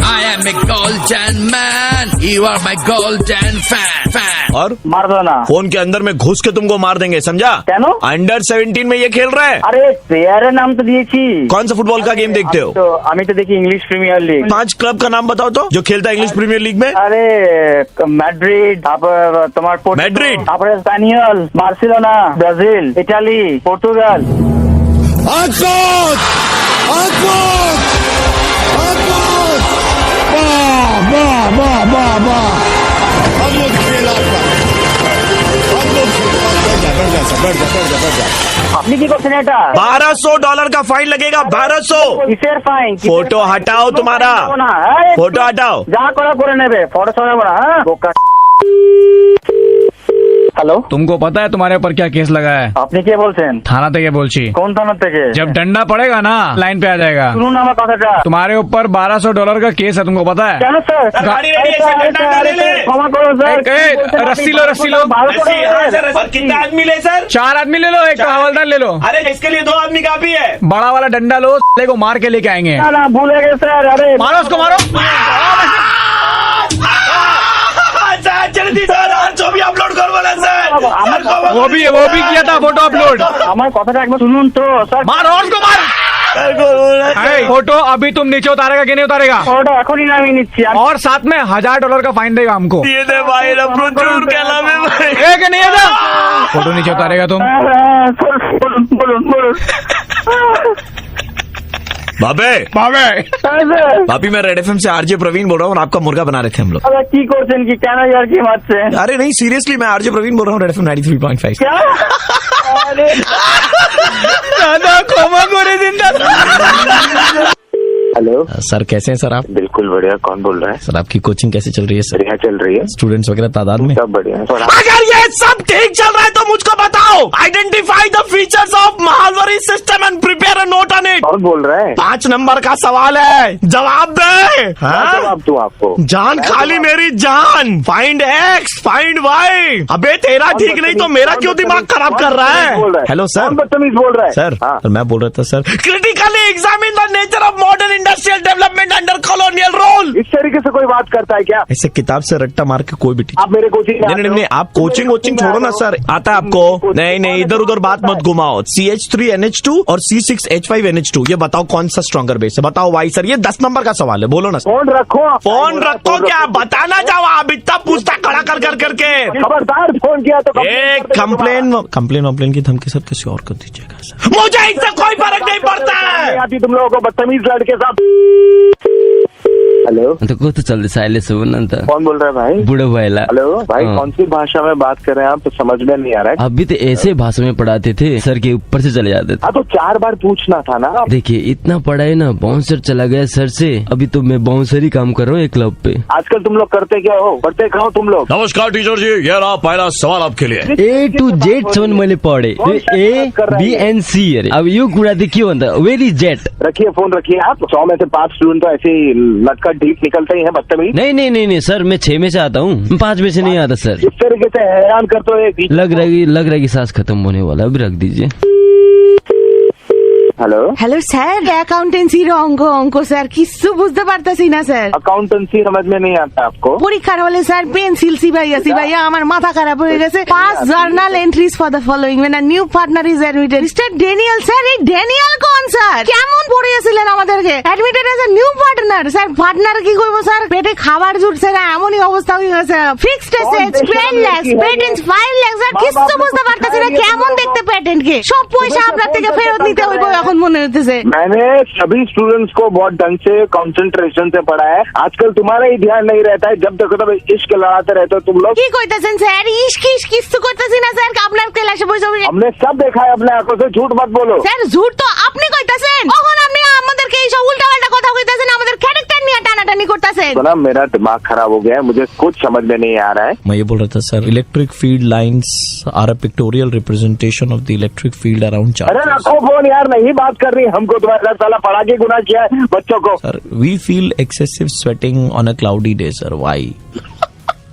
I am a golden man. You are my golden fan. और মার দো না। फोन के अंदर में घुस के तुमको मार देंगे, समझा? কেন? अंडर 17 में ये खेल रहा है। আরে প্লেয়ারের নাম তো দিয়েছি। कौन सा फुटबॉल का गेम देखते हो? আমি তো দেখি ইংলিশ প্রিমিয়ার লিগ। 5 क्लब का नाम बताओ तो, जो खेलता है इंग्लिश प्रीमियर लीग में। আরে ম্যাড্রিড, তারপর তোমার मैड्रिड। তারপরে স্প্যানিয়ল, বার্সেলোনা, ব্রাজিল, ইটালি, পর্তুগাল। আপনি কি করছেন এটা? $1200 का फाइन लगेगा, 1200। কিসের ফাইন? फोटो हटाओ तुम्हारा, फोटो हटाओ। যা করা করে নেবে, ফটো ছড়াবো না। হ্যাঁ বোকা। হ্যালো, तुमको पता है तुम्हारे ऊपर क्या केस लगा है? আপনি কে বলছেন? थाना থেকে বলছি। কোন থানা থেকে? जब डंडा पड़ेगा ना, लाइन पे आ जाएगा। শুনুন আমার কথাটা। तुम्हारे ऊपर $1200 का केस है, तुमको पता है? কেন স্যার? गाड़ी रेडी है, सर, डंडा ले ले। ক্ষমা করুন স্যার। रस्सी लो। और कितने आदमी ले सर? 4 आदमी ले लो, एक तो हवलदार ले लो। अरे इसके लिए 2 आदमी काफी है। बड़ा वाला डंडा लो, साले को मार के लेके आएंगे। না না ভুলে গেছে স্যার। আরে मारो उसको, मारो। जल्दी सर, और जो भी अपलोड कर बोला सर। वो भी किया था फोटो अपलोड। আমার কথাটা একবার শুনুন তো স্যার। मारो उसको, मार। फोटो अभी तुम नीचे उतारेगा कि नहीं उतारेगा? ওটা এখনই নামিয়ে নিচ্ছি। और साथ में $1000 का फाइन देगा हमको। ये दे भाई, प्रचुर क्या नाम है भाई? एक नहीं है ना? फोटो नीचे उतारेगा तुम। বলুন। बाबे भाभी मैं रेड एफएम से आरजे प्रवीण बोल रहा हूँ और आपका मुर्गा बना रहे थे हम लोग। अरे की करছেন কি কেন यार की बात से? अरे नहीं सीरियसली मैं आरजे प्रवीण बोल रहा हूँ रेड एफएम 93.5 क्या? अरे दादा क्षमा करे जिंदा। हेलो सर कैसे हैं सर आप? बिल्कुल बढ़िया। कौन बोल रहा है? सर आपकी कोचिंग कैसे चल रही है सर? बढ़िया चल रही है। स्टूडेंट्स वगैरह तादाद में? सब बढ़िया है। अगर ये सब ठीक चल रहा है तो मुझको बताओ। Identify the features of Mahalwari system and prepare a note on it. कौन बोल रहा है? 5 नंबर का सवाल है, जवाब दे। हाँ? जवाब दूं आपको? जान खाली मेरी जान। Find x find y. अबे तेरा ठीक नहीं तो मेरा क्यों दिमाग खराब कर रहा है? Hello sir. बदतमीज बोल रहा है सर मैं बोल रहा था sir, critically examine the nature of modern industrial development under colonial rule. इस तरीके से कोई बात करता है क्या? ऐसे किताब से रट्टा मार के कोई भी टीचर। आप मेरे कोचिंग नहीं आप कोचिंग छोड़ो ना सर। आता है आपको? नहीं इधर उधर बात मत घुमाओ। CH3NH2 और C6H5NH2 ये बताओ कौन सा स्ट्रॉन्गर बेस है? बताओ वाई सर। ये 10 नंबर का सवाल है, बोलो ना। फोन रखो। फोन रखो क्या? बताना जवाब। इतना पूछता खड़ा कर करके। खबरदार फोन किया तो कंप्लेन की धमकी सर किसी और को दीजिएगा सर। मुझे इससे कोई फर्क नहीं पड़ता है। आती तुम लोगों को बदतमीज लड़के साथ। हेलो तो को तो चल साइले सुन ना। कौन बोल रहा है भाई? बूढ़ा भाईला। हेलो भाई कौन सी भाषा में बात कर रहे हैं आप? तो समझ में नहीं आ रहा है। अभी तो ऐसे भाषा में पढ़ाते थे सर के ऊपर से चले जाते थे। हाँ तो 4 बार पूछना था ना। देखिए इतना पढ़ा है ना, बाउंसर चला गया सर से। अभी तो मैं बाउंसर ही काम कर रहा हूँ एक क्लब पे। आजकल तुम लोग करते क्या हो? पढ़ते कहाँ हो तुम लोग? नमस्कार टीचर जी, ये रहा पहला सवाल आपके लिए। A to Z 7 मैंने पढ़े। A B and C। अब यू कुरा थी क्यों होता? Where is jet? रखिए फोन रखिए आप। 100 में से 5 स्टूडेंट तो ऐसे ही लटका ढीप निकलते ही है बदतमीज। नहीं सर, मैं 6 में से आता हूँ, 5 में से नहीं आता सर। इस तरीके से हैरान करते हो। लग रहा है सांस खत्म होने वाला। अभी रख दीजिए। হ্যালো হ্যালো স্যার, অ্যাকাউন্টেন্সির অঙ্ক স্যার কিছু বুঝতে পারতাছি না স্যার। अकाउंटेंसी समझ में नहीं आता आपको? পরীক্ষার হলে স্যার পেন্সিল সিবাইয়া আমার মাথা খারাপ হয়ে গেছে। 5 journal entries for the following when a new partner is admitted। Mister Daniel sir, এই ড্যানিয়েল কোন স্যার? কেমন পড়িয়েছিলেন আমাদেরকে? Admitted as a new partner. Sir partner কি করবো স্যার? পেটে খাবার জুটছে না, এমনই অবস্থা হয়ে গেছে। Fixed assets 10 lakh, patents 5 lakh. Sir কিছু বুঝতে পারতাছি না কেমন দেখতে পেটেন্টকে। সব পয়সা আপনার থেকে ফেরত নিতে হইব এখন মনে হইতেছে। मैंने सभी स्टूडेंट्स को बहुत ढंग से कंसंट्रेशन से पढ़ा है। आजकल तुम्हारा ही ध्यान नहीं रहता है। जब देखो तब इश्क लड़ाते रहते हो तुम लोग। কি কইতাছেন স্যার? ইশক কিছু করতেছি না স্যার। আপনার ক্লাসে বসে हमने सब देखा है अपने आंखों से। झूठ मत बोलो। স্যার ঝুট তো আপনি কইতাছেন। কখন আপনি আমাদেরকে এইসব উল্টাপাল্টা কথা কইতাছেন, আমাদের ক্যারেক্টার নিয়ে টানাটানি করতেছেন। तो ना मेरा दिमाग खराब हो गया है। मुझे कुछ समझ में नहीं आ रहा है। मैं ये बोल रहा था sir, electric field lines are a pictorial representation of the electric field around charge. अरे रखो फोन यार, नहीं बात कर रही हमको। तुम्हारा साला पढ़ा के गुनाह किया है बच्चों को। Sir we feel excessive sweating on a cloudy day sir, why?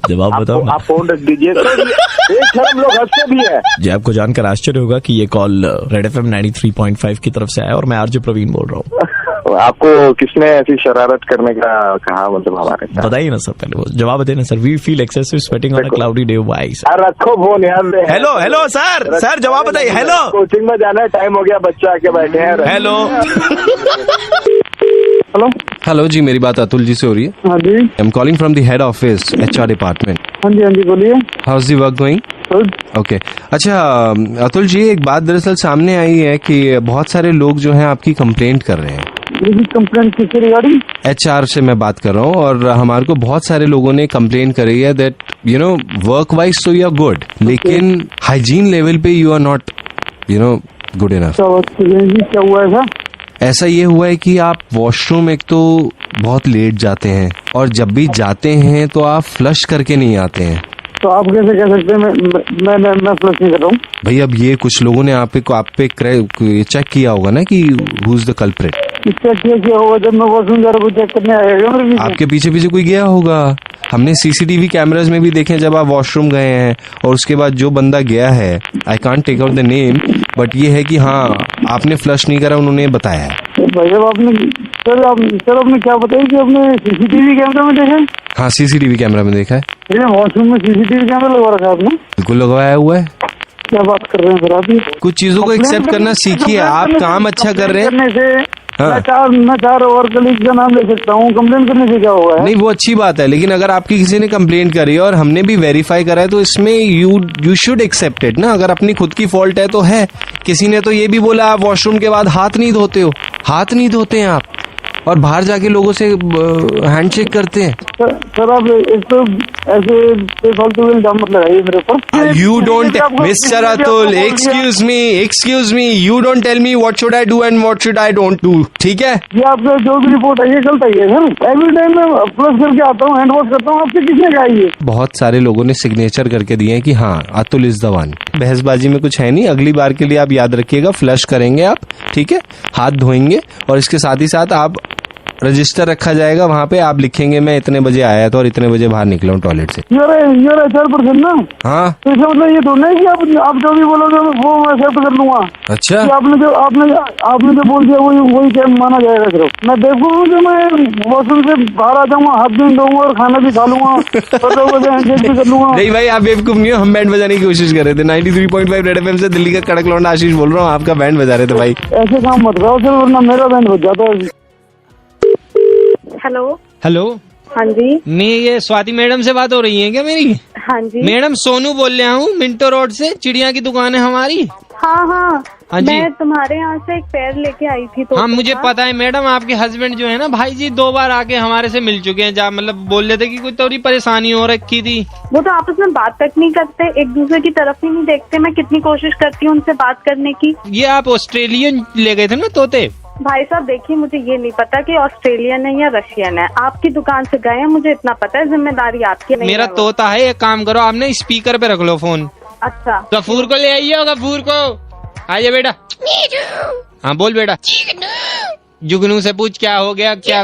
जवाब बताओ ना। आप फोन रख दीजिए। एक शर्म लोग हंसते भी है। जी आपको जानकर आश्चर्य होगा कि ये कॉल रेड एफएम 93.5 की तरफ से आया और मैं आरजे प्रवीण बोल रहा हूँ। आपको किसने ऐसी शरारत करने का कहा? मतलब हमारे साथ बताइए ना सर, पहले वो जवाब बताइए ना sir. We feel excessive sweating on a cloudy day, why sir? रखो फोन यार। हेलो सर जवाब बताइए। हेलो कोचिंग में जाना है, टाइम हो गया, बच्चे आके बैठे हैं। हेलो हेलो जी, मेरी बात अतुल जी से हो रही है? हाँ जी। I am calling from the head office HR department. हाँ जी बोलिए। How is the work going? Okay अच्छा अतुल जी, एक बात दरअसल सामने आई है कि बहुत सारे लोग जो हैं आपकी कंप्लेंट कर रहे हैं। कंप्लेंट किससे रिगार्डिंग? HR से मैं बात कर रहा हूँ और हमारे को बहुत सारे लोगों ने कंप्लेन करी है that you know work wise तो यू आर गुड, लेकिन हाइजीन लेवल पे you are not good enough. क्या हुआ है? ऐसा ये हुआ है कि आप वॉशरूम एक तो बहुत लेट जाते हैं और जब भी जाते हैं तो आप फ्लश करके नहीं आते हैं। तो आप कैसे कह सकते हैं मैं फ्लश नहीं कर रहा हूँ? भाई अब ये कुछ लोगों ने आप पे चेक किया होगा ना कि हु इज द कल्प्रिट। क्या होगा? जब मैं वॉशरूम जा रहा हूँ चेक करने आएगा आपके पीछे कोई गया होगा। हमने CCTV कैमराज में भी देखे जब आप वॉशरूम गए हैं और उसके बाद जो बंदा गया है, I can't take out the name, but ये है कि हाँ आपने फ्लश नहीं करा, उन्होंने बताया है। भाई आपने आपने क्या बताया कि आपने CCTV कैमरा में देखा है? हाँ CCTV कैमरा में देखा है। वॉशरूम में CCTV कैमरा लगा रखा है आपने? बिल्कुल लगवाया हुआ है। क्या बात कर रहे हैं सर आप? कुछ चीजों को एक्सेप्ट करना सीखिए। आप काम अच्छा कर रहे हैं। मैं 4 और कलीग का नाम ले सकता हूँ। कंप्लेन करने से क्या होगा? नहीं वो अच्छी बात है, लेकिन अगर आपकी किसी ने कंप्लेन करी और हमने भी वेरीफाई करा है तो इसमें यू शुड एक्सेप्ट इट ना। अगर अपनी खुद की फॉल्ट है तो है। किसी ने तो ये भी बोला आप वॉशरूम के बाद हाथ नहीं धोते हो। हाथ नहीं धोते हैं आप और बाहर जाके लोगों से हैंडशेक करते हैं। सर आप इसको ऐसे बेफालतू इल्जाम मत लगाइए मेरे ऊपर। You don't, Mr. Atul, excuse me, you don't tell me what should I do and what should I don't do, ठीक है? ये आपका जो भी रिपोर्ट है ये गलत है सर। एवरी टाइम मैं फ्लश करके आता हूँ, हैंड वॉश करता हूँ, आपसे किसने कहा ये? बहुत सारे लोगों ने सिग्नेचर करके दिए हैं कि हाँ अतुल इज द वन। बहसबाजी में कुछ है नहीं, अगली बार के लिए आप याद रखिएगा, फ्लश करेंगे आप, ठीक है, हाथ धोएंगे और इसके साथ ही साथ आप रजिस्टर रखा जाएगा, वहाँ पे आप लिखेंगे मैं इतने बजे आया था और इतने बजे बाहर निकला हूँ टॉयलेट से। you're HR ना? हाँ तो इसका मतलब ये थोड़ा है कि आप जो भी बोलोगे वो मैं एक्सेप्ट कर लूंगा। अच्छा, कि आपने जो बोल दिया वही क्या माना जाएगा? सिर्फ मैं बेवकूफ हूँ कि मैं वॉशरूम से बाहर आ जाऊंगा, हाथ भी धोऊंगा और खाना भी खा लूंगा और लोगों से हैंडशेक भी कर लूंगा। नहीं भाई आप बेवकूफ नहीं हो, हम बैंड बजाने की कोशिश कर रहे थे। 93.5 रेड एफएम से दिल्ली का कड़क लौंडा आशीष बोल रहा हूँ, आपका बैंड बजा रहे थे भाई। ऐसे काम मत करो सर, वरना मेरा बैंड बज जाता है। हेलो। हेलो, हाँ जी। नहीं ये स्वाति मैडम से बात हो रही है क्या मेरी? हाँ जी मैडम सोनू बोल रहा हूँ, मिंटो रोड से, चिड़िया की दुकान है हमारी। हाँ हाँ हाँ जी। मैं तुम्हारे यहाँ से एक पेड़ लेके आई थी। तो हाँ मुझे पता है मैडम, आपके हस्बैंड जो है ना भाई जी 2 बार आके हमारे से मिल चुके हैं, जहाँ मतलब बोल रहे थे कि कोई थोड़ी परेशानी हो रखी थी। वो तो आपस में बात तक नहीं करते, एक दूसरे की तरफ ही नहीं देखते। मैं कितनी कोशिश करती हूँ उनसे बात करने की। ये आप ऑस्ट्रेलियन ले गए थे ना तोते? भाई साहब देखिए, मुझे ये नहीं पता कि ऑस्ट्रेलियन है या रशियन है। आपकी दुकान से गए हैं, मुझे इतना पता है, जिम्मेदारी आपकी नहीं। मेरा तोता है, एक काम करो आपने स्पीकर पे रख लो फोन। अच्छा गफूर को ले आइए, गफूर को आइए बेटा। हाँ बोल बेटा। जुगनू से पूछ क्या हो गया, क्या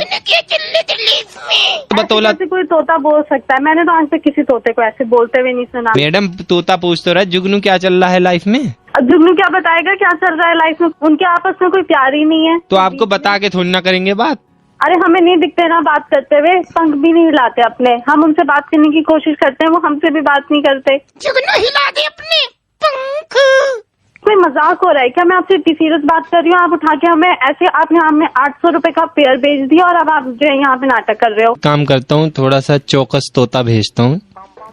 बतौला? ऐसे कोई तोता बोल सकता है? मैंने तो आज तक किसी तोते को ऐसे बोलते हुए नहीं सुना। मैडम तोता पूछ तो रहा है जुगनू क्या चल रहा है लाइफ में। जुगनू क्या बताएगा क्या चल रहा है लाइफ में? उनके आपस में कोई प्यार ही नहीं है। तो आपको बता के थोड़ी ना करेंगे बात। अरे हमें नहीं दिखते ना बात करते हुए, पंख भी नहीं हिलाते अपने। हम उनसे बात करने की कोशिश करते हैं, वो हमसे भी बात नहीं करते। जुगनू हिला दे अपने पंख। कोई मजाक हो रहा है क्या? मैं आपसे इतनी सीरियस बात कर रही हूँ, आप उठा के हमें ऐसे, आपने हमें 800 रुपए का पेयर भेज दिया और अब आप जो है यहाँ पे नाटक कर रहे हो। काम करता हूँ, थोड़ा सा चौकस तोता भेजता हूँ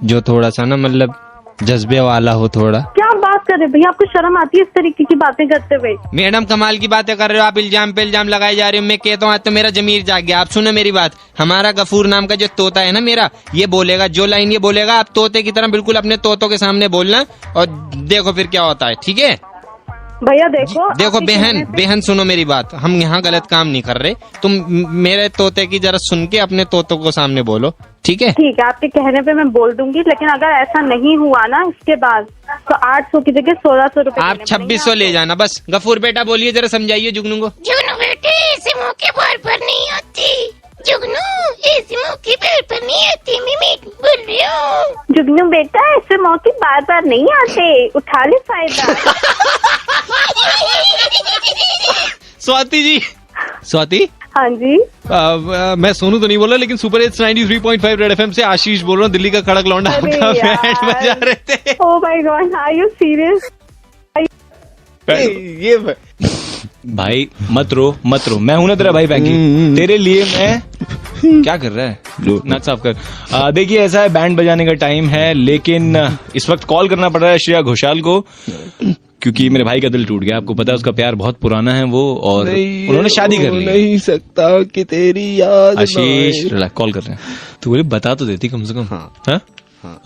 जो थोड़ा सा ना मतलब जज्बे वाला हो थोड़ा। क्या आप बात कर रहे हो भैया? आपको शर्म आती है इस तरीके की बातें करते हुए? मैडम कमाल की बातें कर रहे हो आप, इल्जाम पे इल्जाम लगाए जा रहे हो। मैं कहता हूँ आज तो मेरा जमीर जाग गया। आप सुनो मेरी बात, हमारा गफूर नाम का जो तोता है ना मेरा, ये बोलेगा जो लाइन ये बोलेगा, आप तोते की तरह बिल्कुल अपने तोतों के सामने बोलना और देखो फिर क्या होता है, ठीक है? भैया देखो बहन सुनो मेरी बात, हम यहाँ गलत काम नहीं कर रहे। तुम मेरे तोते की जरा सुन के अपने तोतों को सामने बोलो, ठीक है? ठीक है, आपके कहने पे मैं बोल दूंगी, लेकिन अगर ऐसा नहीं हुआ ना इसके बाद तो 800 की जगह 1600 रुपए आप 2600 ले जाना बस। गफूर बेटा बोलिए, जरा समझाइए जुगनू को। जुगनू बेटे ऐसे मौके बार बार नहीं आती। जुगनू ऐसे मौके बार बार नहीं आते, मैं बोल रही हूँ। जुगनू बेटा ऐसे मौके बार बार नहीं आते, उठा ले फायदा। स्वाति जी, स्वाति। हाँ जी। मैं सोनू तो नहीं बोल रहा, लेकिन सुपर हिट्स 93.5 रेड एफएम से आशीष बोल रहा हूँ, दिल्ली का कड़क लौंडा। आपका बैंड बजा रहे थे। Oh my god, are you serious? ये भाई मत रो, मैं हूं ना तेरा भाई पैंकी, तेरे लिए मैं क्या कर रहा है, नाक साफ कर। देखिए ऐसा है, बैंड बजाने का टाइम है, लेकिन इस वक्त कॉल करना पड़ रहा है श्रेया घोषाल को, क्योंकि मेरे भाई का दिल टूट गया। आपको पता है उसका प्यार बहुत पुराना है वो, और उन्होंने शादी कर ली। नहीं सकता कि तेरी याद। आशीष कॉल कर रहे हैं, तो बोले बता तो देती कम से कम। हाँ?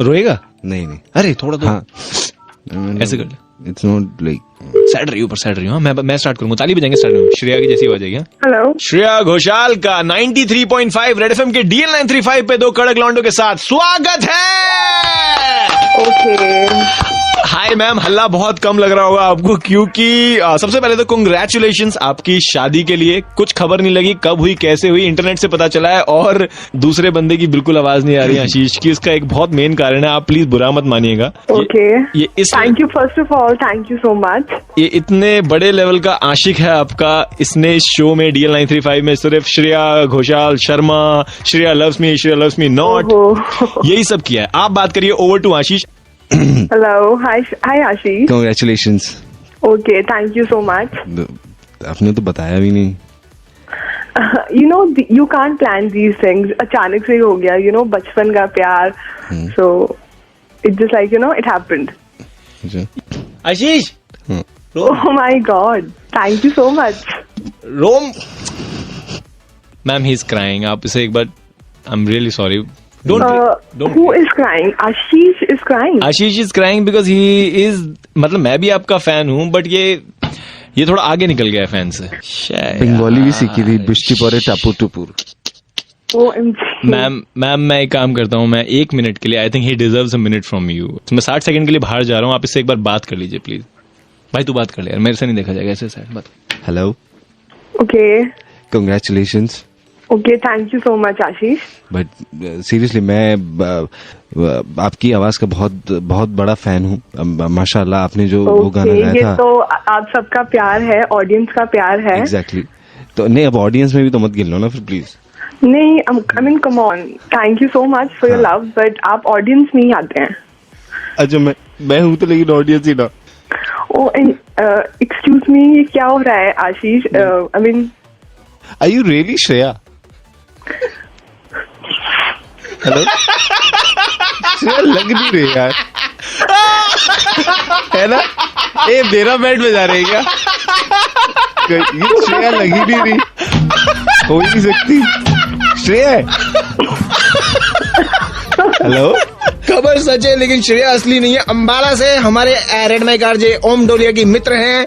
रोएगा? नहीं अरे थोड़ा तो ऐसे कर ले। इट्स नॉट लाइक सैड रही हूँ। मैं स्टार्ट करूंगा, ताली बजाएंगे स्टार्ट में, श्रेया की जैसी आवाज आएगी। हेलो, श्रेया घोषाल का 93.5 रेड एफएम के DL 935 पे 2 कड़क लौंडों के साथ स्वागत है। ओके। हाय मैम, हल्ला बहुत कम लग रहा होगा आपको, क्योंकि सबसे पहले तो कांग्रेचुलेशंस आपकी शादी के लिए। कुछ खबर नहीं लगी कब हुई कैसे हुई, इंटरनेट से पता चला है, और दूसरे बंदे की बिल्कुल आवाज नहीं आ रही आशीष की। इसका एक बहुत मेन कारण है, आप प्लीज बुरा मत मानिएगा। Okay, thank you, first of all thank you so much. ये इतने बड़े लेवल का आशिक है आपका, इसने इस शो में DL 935 में सिर्फ Shreya Ghoshal Sharma, Shreya loves me not, यही सब किया है। आप बात करिए, over to Ashish. Hello, hi Ashish. Congratulations. Okay, thank you so much. आपने तो बताया भी नहीं। You know, you can't plan these things. अचानक से ही हो गया, you know, बचपन का प्यार। So it just like, you know, it happened. Ashish, Oh my God, thank you so much. रोम मैम ही इज क्राइंग. आप इसे एक बार I am really sorry. Don't Who is crying? Ashish is crying. Ashish is crying because he is, मतलब मैं भी आपका fan हूं बट ये थोड़ा आगे निकल गया है फैन से. बंगाली भी सीखी थी, बिस्टी परे टापू टुपुर. OMG. मैम मैं एक काम करता हूँ, मैं 1 मिनट के लिए, I think he deserves a minute from you. मैं 60 सेकंड के लिए बाहर जा रहा हूँ, आप इससे एक बार बात कर लीजिए प्लीज. भाई तू बात कर ले यार, मेरे से नहीं देखा जाएगा ऐसे साइड बात. Hello. Okay. Congratulations. Okay, thank you so much, Ashish. But seriously मैं आपकी आवाज का बहुत बहुत बड़ा फैन हूँ. माशाल्लाह आपने जो वो गाना गाया ये था. तो आप सबका प्यार है, ऑडियंस का प्यार है. एग्जैक्टली. तो नहीं, अब ऑडियंस में भी तो मत गिल लो ना फिर प्लीज. नहीं, I mean, come on. Thank you so much for your love, but आप ऑडियंस में ही आते हैं. अच्छा मैं हूँ तो लेकिन ऑडियंस ही ना. Oh, excuse me, ये क्या हो रहा है आशीष? I mean, Are you really Shreya? Hello. Shreya लग नहीं रही यार, है ना? ए मेरा बेड में जा रही है क्या? ये श्रेया लग ही नहीं रही, हो ही नहीं सकती. श्रेया. हेलो. खबर सच है लेकिन श्रेया असली नहीं है. अंबाला से हमारे रेड माइक आरजे ओम डोलिया की मित्र हैं.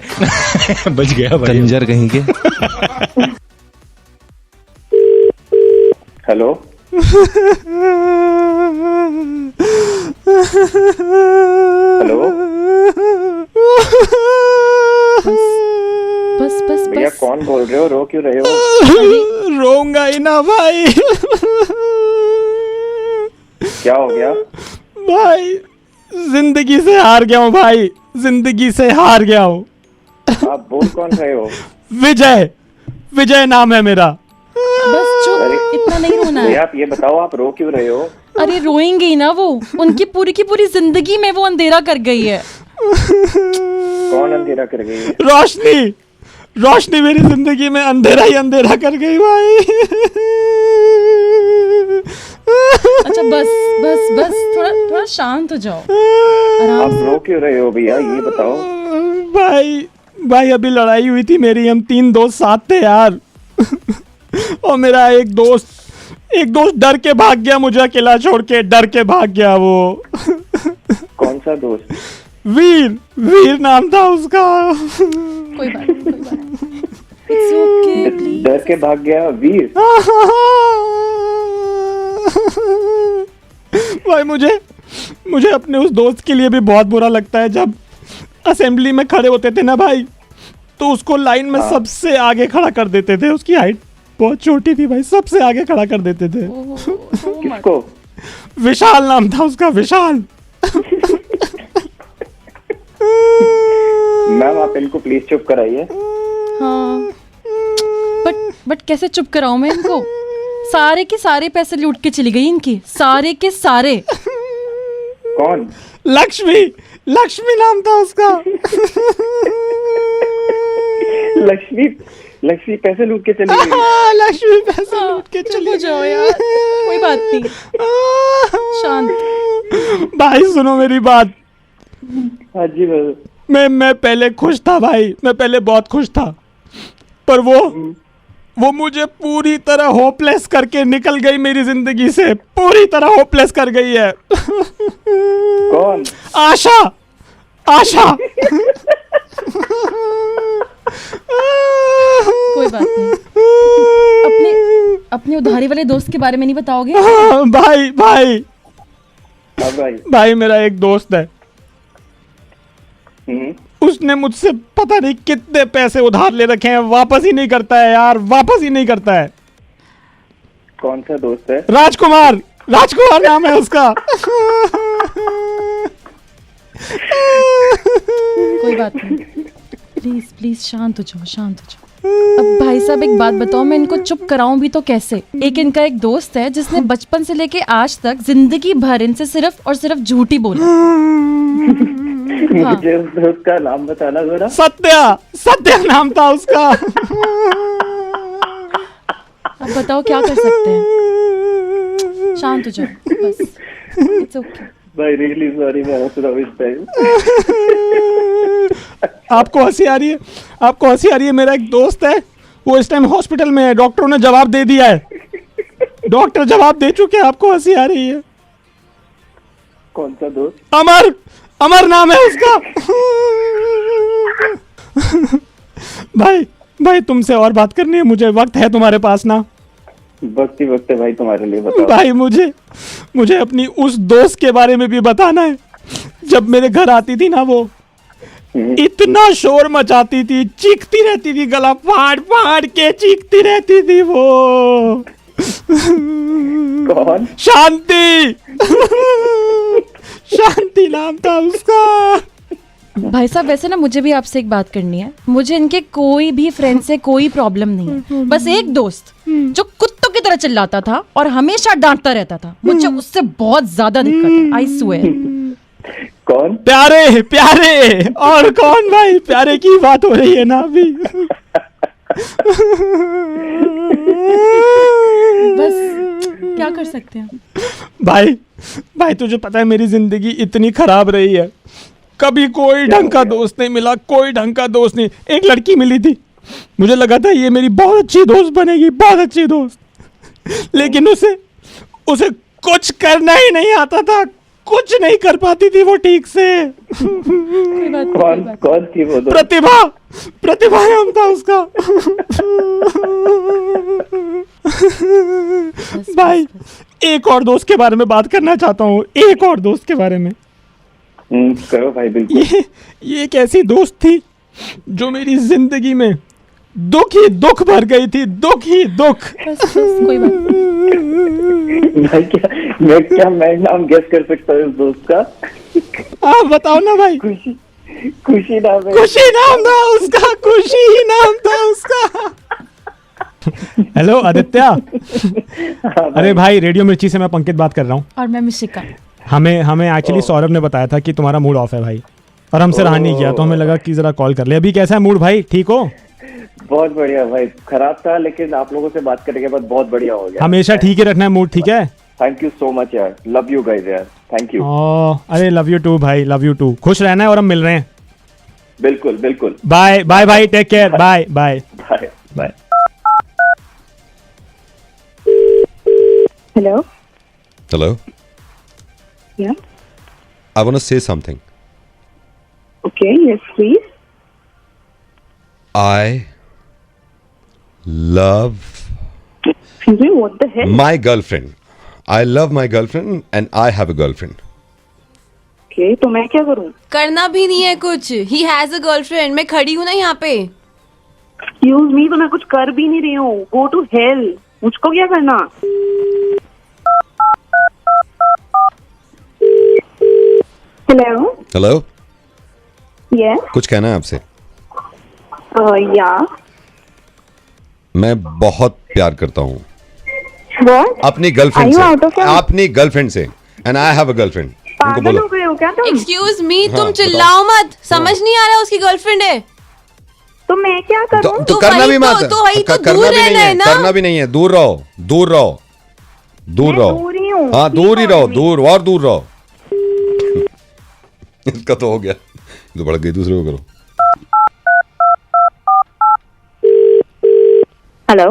बच गया भाई. कंजर कहीं के. हेलो. हेलो. बस भैया कौन बोल रहे हो? रो क्यों रहे हो? रोऊंगा ही ना भाई. क्या हो गया भाई? जिंदगी से हार गया हूँ भाई, जिंदगी से हार गया हूँ. आप बोल कौन रहे हो? विजय नाम है मेरा. बस चुप, इतना नहीं रोना है. आप ये बताओ आप रो क्यों रहे हो? अरे रोएंगे ही ना, वो उनकी पूरी की पूरी जिंदगी में वो अंधेरा कर गई है. कौन अंधेरा कर गई है? रोशनी मेरी जिंदगी में अंधेरा ही अंधेरा कर गई भाई. अच्छा बस थोड़ा शांत हो जाओ. आप रो क्यों रहे हो भैया, ये बताओ. भाई अभी लड़ाई हुई थी मेरी, हम 3 दोस्त साथ थे यार. और मेरा एक दोस्त डर के भाग गया, मुझे अकेला छोड़ के डर के भाग गया. वो कौन सा दोस्त? वीर नाम था उसका. कोई बात नहीं. It's okay, please. डर के भाग गया वीर. भाई मुझे अपने उस दोस्त के लिए भी बहुत बुरा लगता है. जब असेंबली में खड़े होते थे ना भाई, तो उसको लाइन में सबसे आगे खड़ा कर देते थे. उसकी हाइट बहुत छोटी थी भाई, सबसे आगे खड़ा कर देते थे. किसको? विशाल नाम था उसका, विशाल. मैम आप इनको प्लीज चुप कराइए. हाँ बट कैसे चुप कराऊं मैं इनको? सारे के सारे पैसे लूट के चली गई इनकी, सारे के सारे. कौन? लक्ष्मी नाम था उसका. लक्ष्मी पैसे लूट के चली गई. लक्ष्मी पैसे लूट के चली जाओ यार, कोई बात नहीं, शांत. भाई सुनो मेरी बात. हाँ जी भाई. मैं पहले खुश था भाई, मैं पहले बहुत खुश था, पर वो मुझे पूरी तरह होपलेस करके निकल गई मेरी जिंदगी से. पूरी तरह होपलेस कर गई है. कौन? आशा. कोई बात नहीं. अपने उधारी वाले दोस्त के बारे में नहीं बताओगे? भाई मेरा एक दोस्त है, उसने मुझसे पता नहीं कितने पैसे उधार ले रखे हैं, वापस ही नहीं करता है यार, वापस ही नहीं करता है. कौन सा दोस्त है? राजकुमार नाम है उसका. कोई बात नहीं, प्लीज शांत हो जाओ. अब भाई साहब एक बात बताओ, मैं इनको चुप कराऊं भी तो कैसे? इनका एक दोस्त है जिसने बचपन से लेके आज तक जिंदगी भर इनसे सिर्फ और सिर्फ झूठ ही बोला. मुझे उस दोस्त का नाम बताना जरा. सत्या नाम था उसका. अब बताओ क्या कर सकते हैं? शांत हो जाओ बस. It's okay. भाई रियली सॉरी, मैं हंस रहा हूँ इस टाइम. आपको हंसी आ रही है? मेरा एक दोस्त है, वो इस टाइम हॉस्पिटल में है, डॉक्टरों ने जवाब दे दिया है, डॉक्टर जवाब दे चुके हैं। आपको हंसी आ रही है? कौन सा दोस्त? अमर, अमर नाम है उसका। भाई भाई तुमसे और बात करनी है मुझे, वक्त है तुम्हारे पास ना? वक्त ही वक्त है भाई तुम्हारे लिए, बताओ। भाई मुझे अपनी उस दोस्त के बारे में भी बताना है। जब मेरे घर आती थी ना, वो इतना शोर मचाती थी, चीखती रहती थी, गला फाड़ फाड़ के चीखती रहती थी वो। कौन? शांति। शांति नाम था उसका। भाई साहब वैसे ना मुझे भी आपसे एक बात करनी है। मुझे इनके कोई भी फ्रेंड से कोई प्रॉब्लम नहीं है, बस एक दोस्त जो कुत्तों की तरह चिल्लाता था और हमेशा डांटता रहता था, मुझे उससे बहुत ज्यादा दिक्कत है, आई स्वेयर। कौन? प्यारे, प्यारे। और कौन भाई? प्यारे की बात हो रही है ना अभी। बस क्या कर सकते हैं भाई तुझे पता है मेरी जिंदगी इतनी खराब रही है, कभी कोई ढंग का दोस्त नहीं मिला, कोई ढंग का दोस्त नहीं। एक लड़की मिली थी, मुझे लगा था ये मेरी बहुत अच्छी दोस्त बनेगी, बहुत अच्छी दोस्त, लेकिन उसे कुछ करना ही नहीं आता था, कुछ नहीं कर पाती थी वो ठीक से। कौन थी वो? प्रतिभा नाम था उसका। भाई एक और दोस्त के बारे में बात करना चाहता हूँ, एक और दोस्त के बारे में। करो भाई, बिल्कुल। ये एक ऐसी दोस्त थी जो मेरी जिंदगी में दुख ही दुख भर गई थी, दुख ही दुख। कोई बात भाई मैं नाम गेस कर सकता हूँ उस दोस्त का? हाँ बताओ ना भाई। खुशी नाम है। खुशी नाम था उसका, खुशी ही नाम था उसका। हेलो आदित्य। अरे भाई रेडियो मिर्ची से मैं पंकित बात कर रहा हूँ। और मैं मिशिका। हमें एक्चुअली सौरभ ने बताया था कि तुम्हारा मूड ऑफ है भाई, और हमसे रहा नहीं किया, तो हमें लगा कि जरा कॉल कर ले। अभी कैसा है मूड भाई, ठीक हो? बहुत बढ़िया भाई, खराब था लेकिन आप लोगों से बात करने के बाद बहुत बढ़िया हो गया। हमेशा ठीक ही रखना है मूड, ठीक है? थैंक यू सो मच यार, लव यू गाइस यार, थैंक यू। अरे लव यू टू भाई, लव यू टू। खुश रहना है, और हम मिल रहे हैं। बिल्कुल बिल्कुल। बाय बाय भाई, take care, bye bye bye bye. Hello? Hello? Yeah? I want to say something. Okay, yes, please. I love Excuse me, what the hell? my girlfriend. I love my girlfriend and I have a girlfriend. Okay, तो मैं क्या करूँ? करना भी नहीं है कुछ। He has a girlfriend. मैं खड़ी हूँ ना यहाँ पे। Excuse me, तो मैं कुछ कर भी नहीं रही हूँ। Go to hell. मुझको क्या करना? Hello? Hello? Yes? कुछ कहना है आपसे? Yeah. मैं बहुत प्यार करता हूँ What? अपनी girlfriend Are you out of से, your- अपनी गर्लफ्रेंड से, and I have a girlfriend. उनको पागल बोलो। हो गए हो क्या तुम? Excuse me, हाँ, तुम बताओ। चिल्लाओ मत। समझ नहीं आ रहा उसकी गर्लफ्रेंड है। तो मैं क्या करूँ? तो करना भी मत, तो वही तो करना दूर भी नहीं रहना है है, ना। करना भी नहीं है, दूर रहो, दूर रहो, दूर मैं रहो। दूर ही हूँ। हाँ दूर ही ठीक रहो, हो गई। दूर और दूर रहो। इसका तो हो गया, तो भड़क गई, दूसरे को करो। Hello?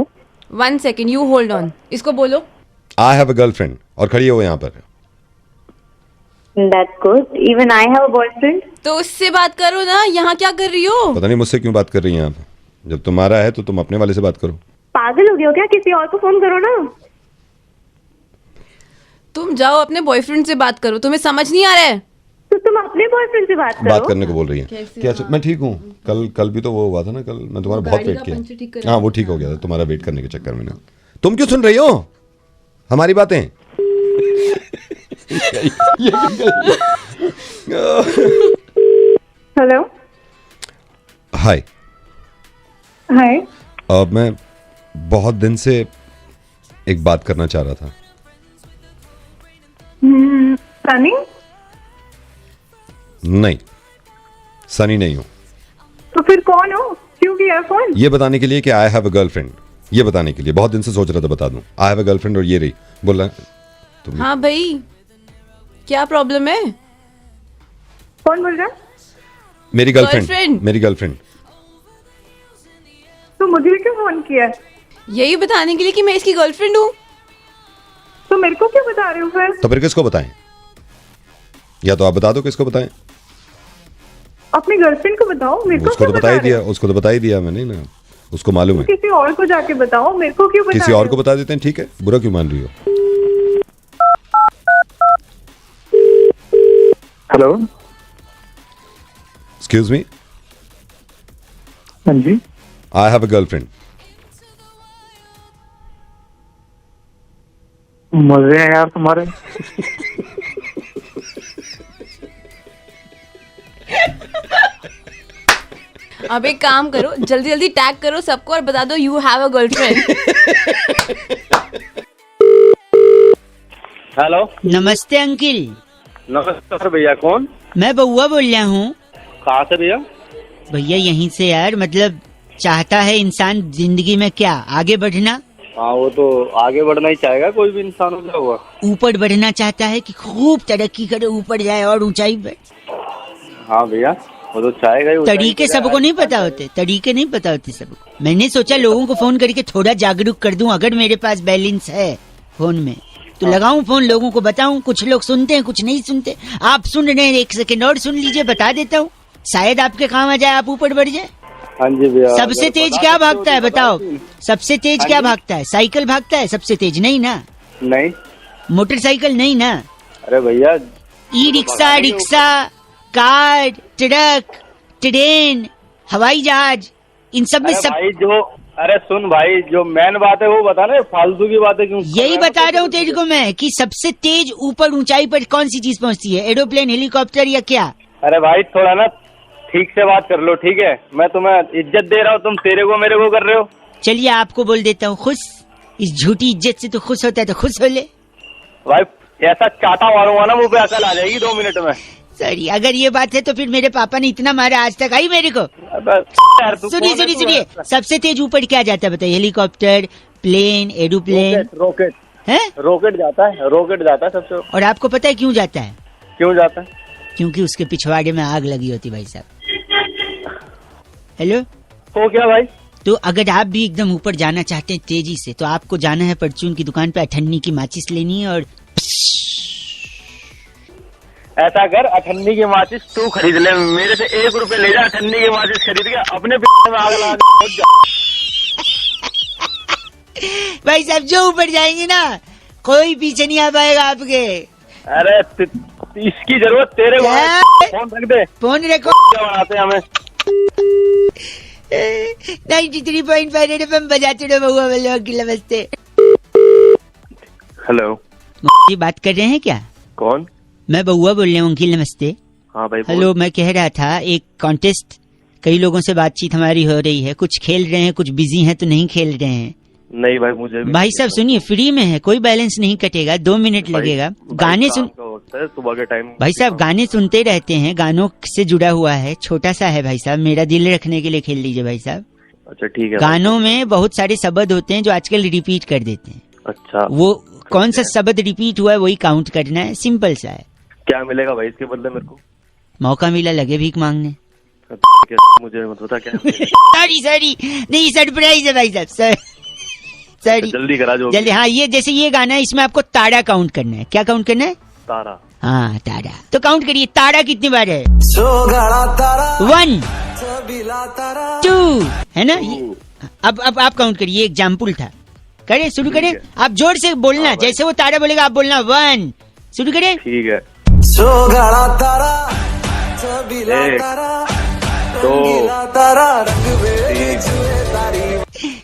1 second, you hold on. इसको बोलो। आई हैव अ गर्लफ्रेंड, और खड़ी हो यहाँ पर। That's good. Even I have a boyfriend. तो उससे बात करो ना, यहाँ क्या कर रही हो? पता नहीं मुझसे क्यों बात कर रही हैं आप। जब तुम्हारा है तो तुम अपने वाले से बात करो। पागल हो गए हो क्या? किसी और को फोन करो ना। तुम जाओ अपने बॉयफ्रेंड से बात करो, तुम्हें समझ नहीं आ रहा है? तो तुम अपने बॉयफ्रेंड से बात करो। बात करने को बोल रही है। क्या मैं ठीक हूँ। कल भी तो वो हुआ था ना, कल मैं तुम्हारा बहुत वेट किया। हाँ वो ठीक हो गया था तुम्हारा वेट करने के चक्कर में ना। तुम क्यों सुन रही हो हमारी बातें? हेलो। हाय। हाय। अब मैं बहुत दिन से एक बात करना चाह रहा था। सनी? नहीं, सनी नहीं हूँ। तो फिर कौन हो? क्यों किया फोन? ये बताने के लिए कि आई हैव अ गर्लफ्रेंड, ये बताने के लिए बहुत दिन से सोच रहा था बता दूं। आई हैव अ गर्लफ्रेंड, और ये रही बोल रहा है। हाँ भाई, क्या प्रॉब्लम है? कौन बोल रहा है? मेरी गर्लफ्रेंड, मेरी गर्लफ्रेंड। तो मुझे क्यों फोन किया है? यही बताने के लिए कि मैं इसकी गर्लफ्रेंड हूँ। तो मेरे को क्यों बता रहे हो फिर? तो फिर किसको बताएं? या तो आप बता दो किसको बताएं। अपनी गर्लफ्रेंड को बताओ, मेरे को उसको तो क्यों बता ही रहे दिया, हो? उसको तो बता ही दिया मैंने ना, उसको मालूम है। किसी और को जाके बताओ, मेरे को क्यों बता किसी रहे और हो? को बता देते हैं, ठीक है, बुरा क्यों मान रही हो? Hello, excuse me. हाँ जी। I have a girlfriend. मजे हैं यार तुम्हारे। अब एक काम करो, जल्दी जल्दी टैग करो सबको और बता दो you have a girlfriend. Hello, नमस्ते अंकिल। नमस्ते सर। भैया कौन? मैं बउआ बोल रहा हूँ। कहाँ से भैया? भैया यहीं से यार, मतलब चाहता है इंसान जिंदगी में क्या आगे बढ़ना। हाँ, वो तो आगे बढ़ना ही चाहेगा कोई भी इंसान, हो हुआ ऊपर बढ़ना चाहता है कि खूब तरक्की करे, ऊपर जाए और ऊंचाई पे। हाँ भैया, वो तो चाहेगा ही। तरीके सबको नहीं पता होते, तरीके नहीं पता होते सबको। मैंने सोचा लोगों को फोन करके थोड़ा जागरूक कर दूं। अगर मेरे पास बैलेंस है फोन में तो लगाऊं फोन, लोगों को बताऊं। कुछ लोग सुनते हैं, कुछ नहीं सुनते। आप सुन रहे हैं, 1 सेकेंड और सुन लीजिए, बता देता हूँ, शायद आपके काम आ जाए, आप ऊपर बढ़ जाए। हाँ जी भैया। सबसे तेज क्या भागता है बताओ? सबसे तेज क्या भागता है? साइकिल भागता है सबसे तेज? नहीं ना। नहीं। मोटरसाइकिल नहीं ना। अरे भैया, e rickshaw, rickshaw, car, truck, train, हवाई जहाज, इन सब में सब। भाई जो, अरे सुन भाई, जो मेन बात है वो बता ना, फालतू की बातें क्यों? यही बता रहा हूँ तेरे को मैं कि सबसे तेज ऊपर ऊंचाई पर कौन सी चीज पहुँचती है? एरोप्लेन, हेलीकॉप्टर या क्या? अरे भाई थोड़ा ना ठीक से बात कर लो, ठीक है? मैं तुम्हें इज्जत दे रहा हूँ, तुम तेरे को मेरे को कर रहे हो। चलिए आपको बोल देता हूँ खुश। इस झूठी इज्जत से तो खुश होता है तो खुश हो ले। भाई ऐसा चाटा मारूंगा ना मुंह पे, अकल आ जाएगी 2 मिनट में। सॉरी, अगर ये बात है तो फिर मेरे पापा ने इतना मारा आज तक आई मेरे को। सुनिए सुनिए सुनिए, सबसे तेज ऊपर क्या जाता है बताइए? हेलीकॉप्टर, प्लेन, एरोप्लेन, रॉकेट है? रॉकेट जाता है, रॉकेट जाता है सबसे। और आपको पता है क्यों जाता है? क्यों जाता है? क्योंकि उसके पिछवाड़े में आग लगी होती भाई साहब। हेलो, हो क्या भाई? तो अगर आप भी एकदम ऊपर जाना चाहते हैं तेजी से, तो आपको जाना है परचून की दुकान पे, अठन्नी की माचिस लेनी है और ऐसा कर, अठन्नी की माचिस तू खरीद ले, मेरे से 1 रुपए ले जा। अठन्नी की माचिस खरीद के अपने में आग लगा दे। भाई साहब जो ऊपर जाएंगे ना, कोई पीछे नहीं आ पाएगा आपके। अरे इसकी जरूरत तेरे को है। फोन रख दे। फोन रखो। क्या बनाते हैं हमें? 93.5 रेड एफएम बजाते रहो बउआ वालों की। नमस्ते। हेलो, जी बात कर रहे हैं क्या? कौन? मैं बउआ बोल रहा हूँ अंकिल, नमस्ते। हाँ भाई। हेलो, मैं कह रहा था एक कॉन्टेस्ट, कई लोगों से बातचीत हमारी हो रही है, कुछ खेल रहे हैं, कुछ बिजी हैं तो नहीं खेल रहे हैं। नहीं भाई, मुझे भी भाई साहब सुनिए, फ्री में है, कोई बैलेंस नहीं कटेगा, 2 मिनट लगेगा। गाने सुन, सुबह के टाइम भाई साहब गाने सुनते रहते हैं, गानों से जुड़ा हुआ है, छोटा सा है भाई साहब, मेरा दिल रखने के लिए खेल लीजिए भाई साहब। अच्छा ठीक है। गानों में बहुत सारे शब्द होते हैं जो आजकल रिपीट कर देते हैं। अच्छा, वो कौन सा शब्द रिपीट हुआ है वही काउंट करना है, सिंपल सा है। क्या मिलेगा भाई इसके बदले मेरे को? मौका मिला लगे भीख मांगने। मुझे मत बता क्या। सॉरी नहीं, सरप्राइज है भाई साहब, सॉरी। जल्दी करा जो जल्दी। हाँ, ये जैसे ये गाना है, इसमें आपको ताड़ा काउंट करना है। क्या काउंट करना है? तारा। हाँ ताड़ा, तो काउंट करिए ताड़ा कितनी बार है? 1 2 है ना। अब आप काउंट करिए, एग्जाम्पल था। करे शुरू करें, आप जोर से बोलना, जैसे वो ताड़ा बोलेगा आप बोलना 1। शुरू करें। ठीक है। 1 2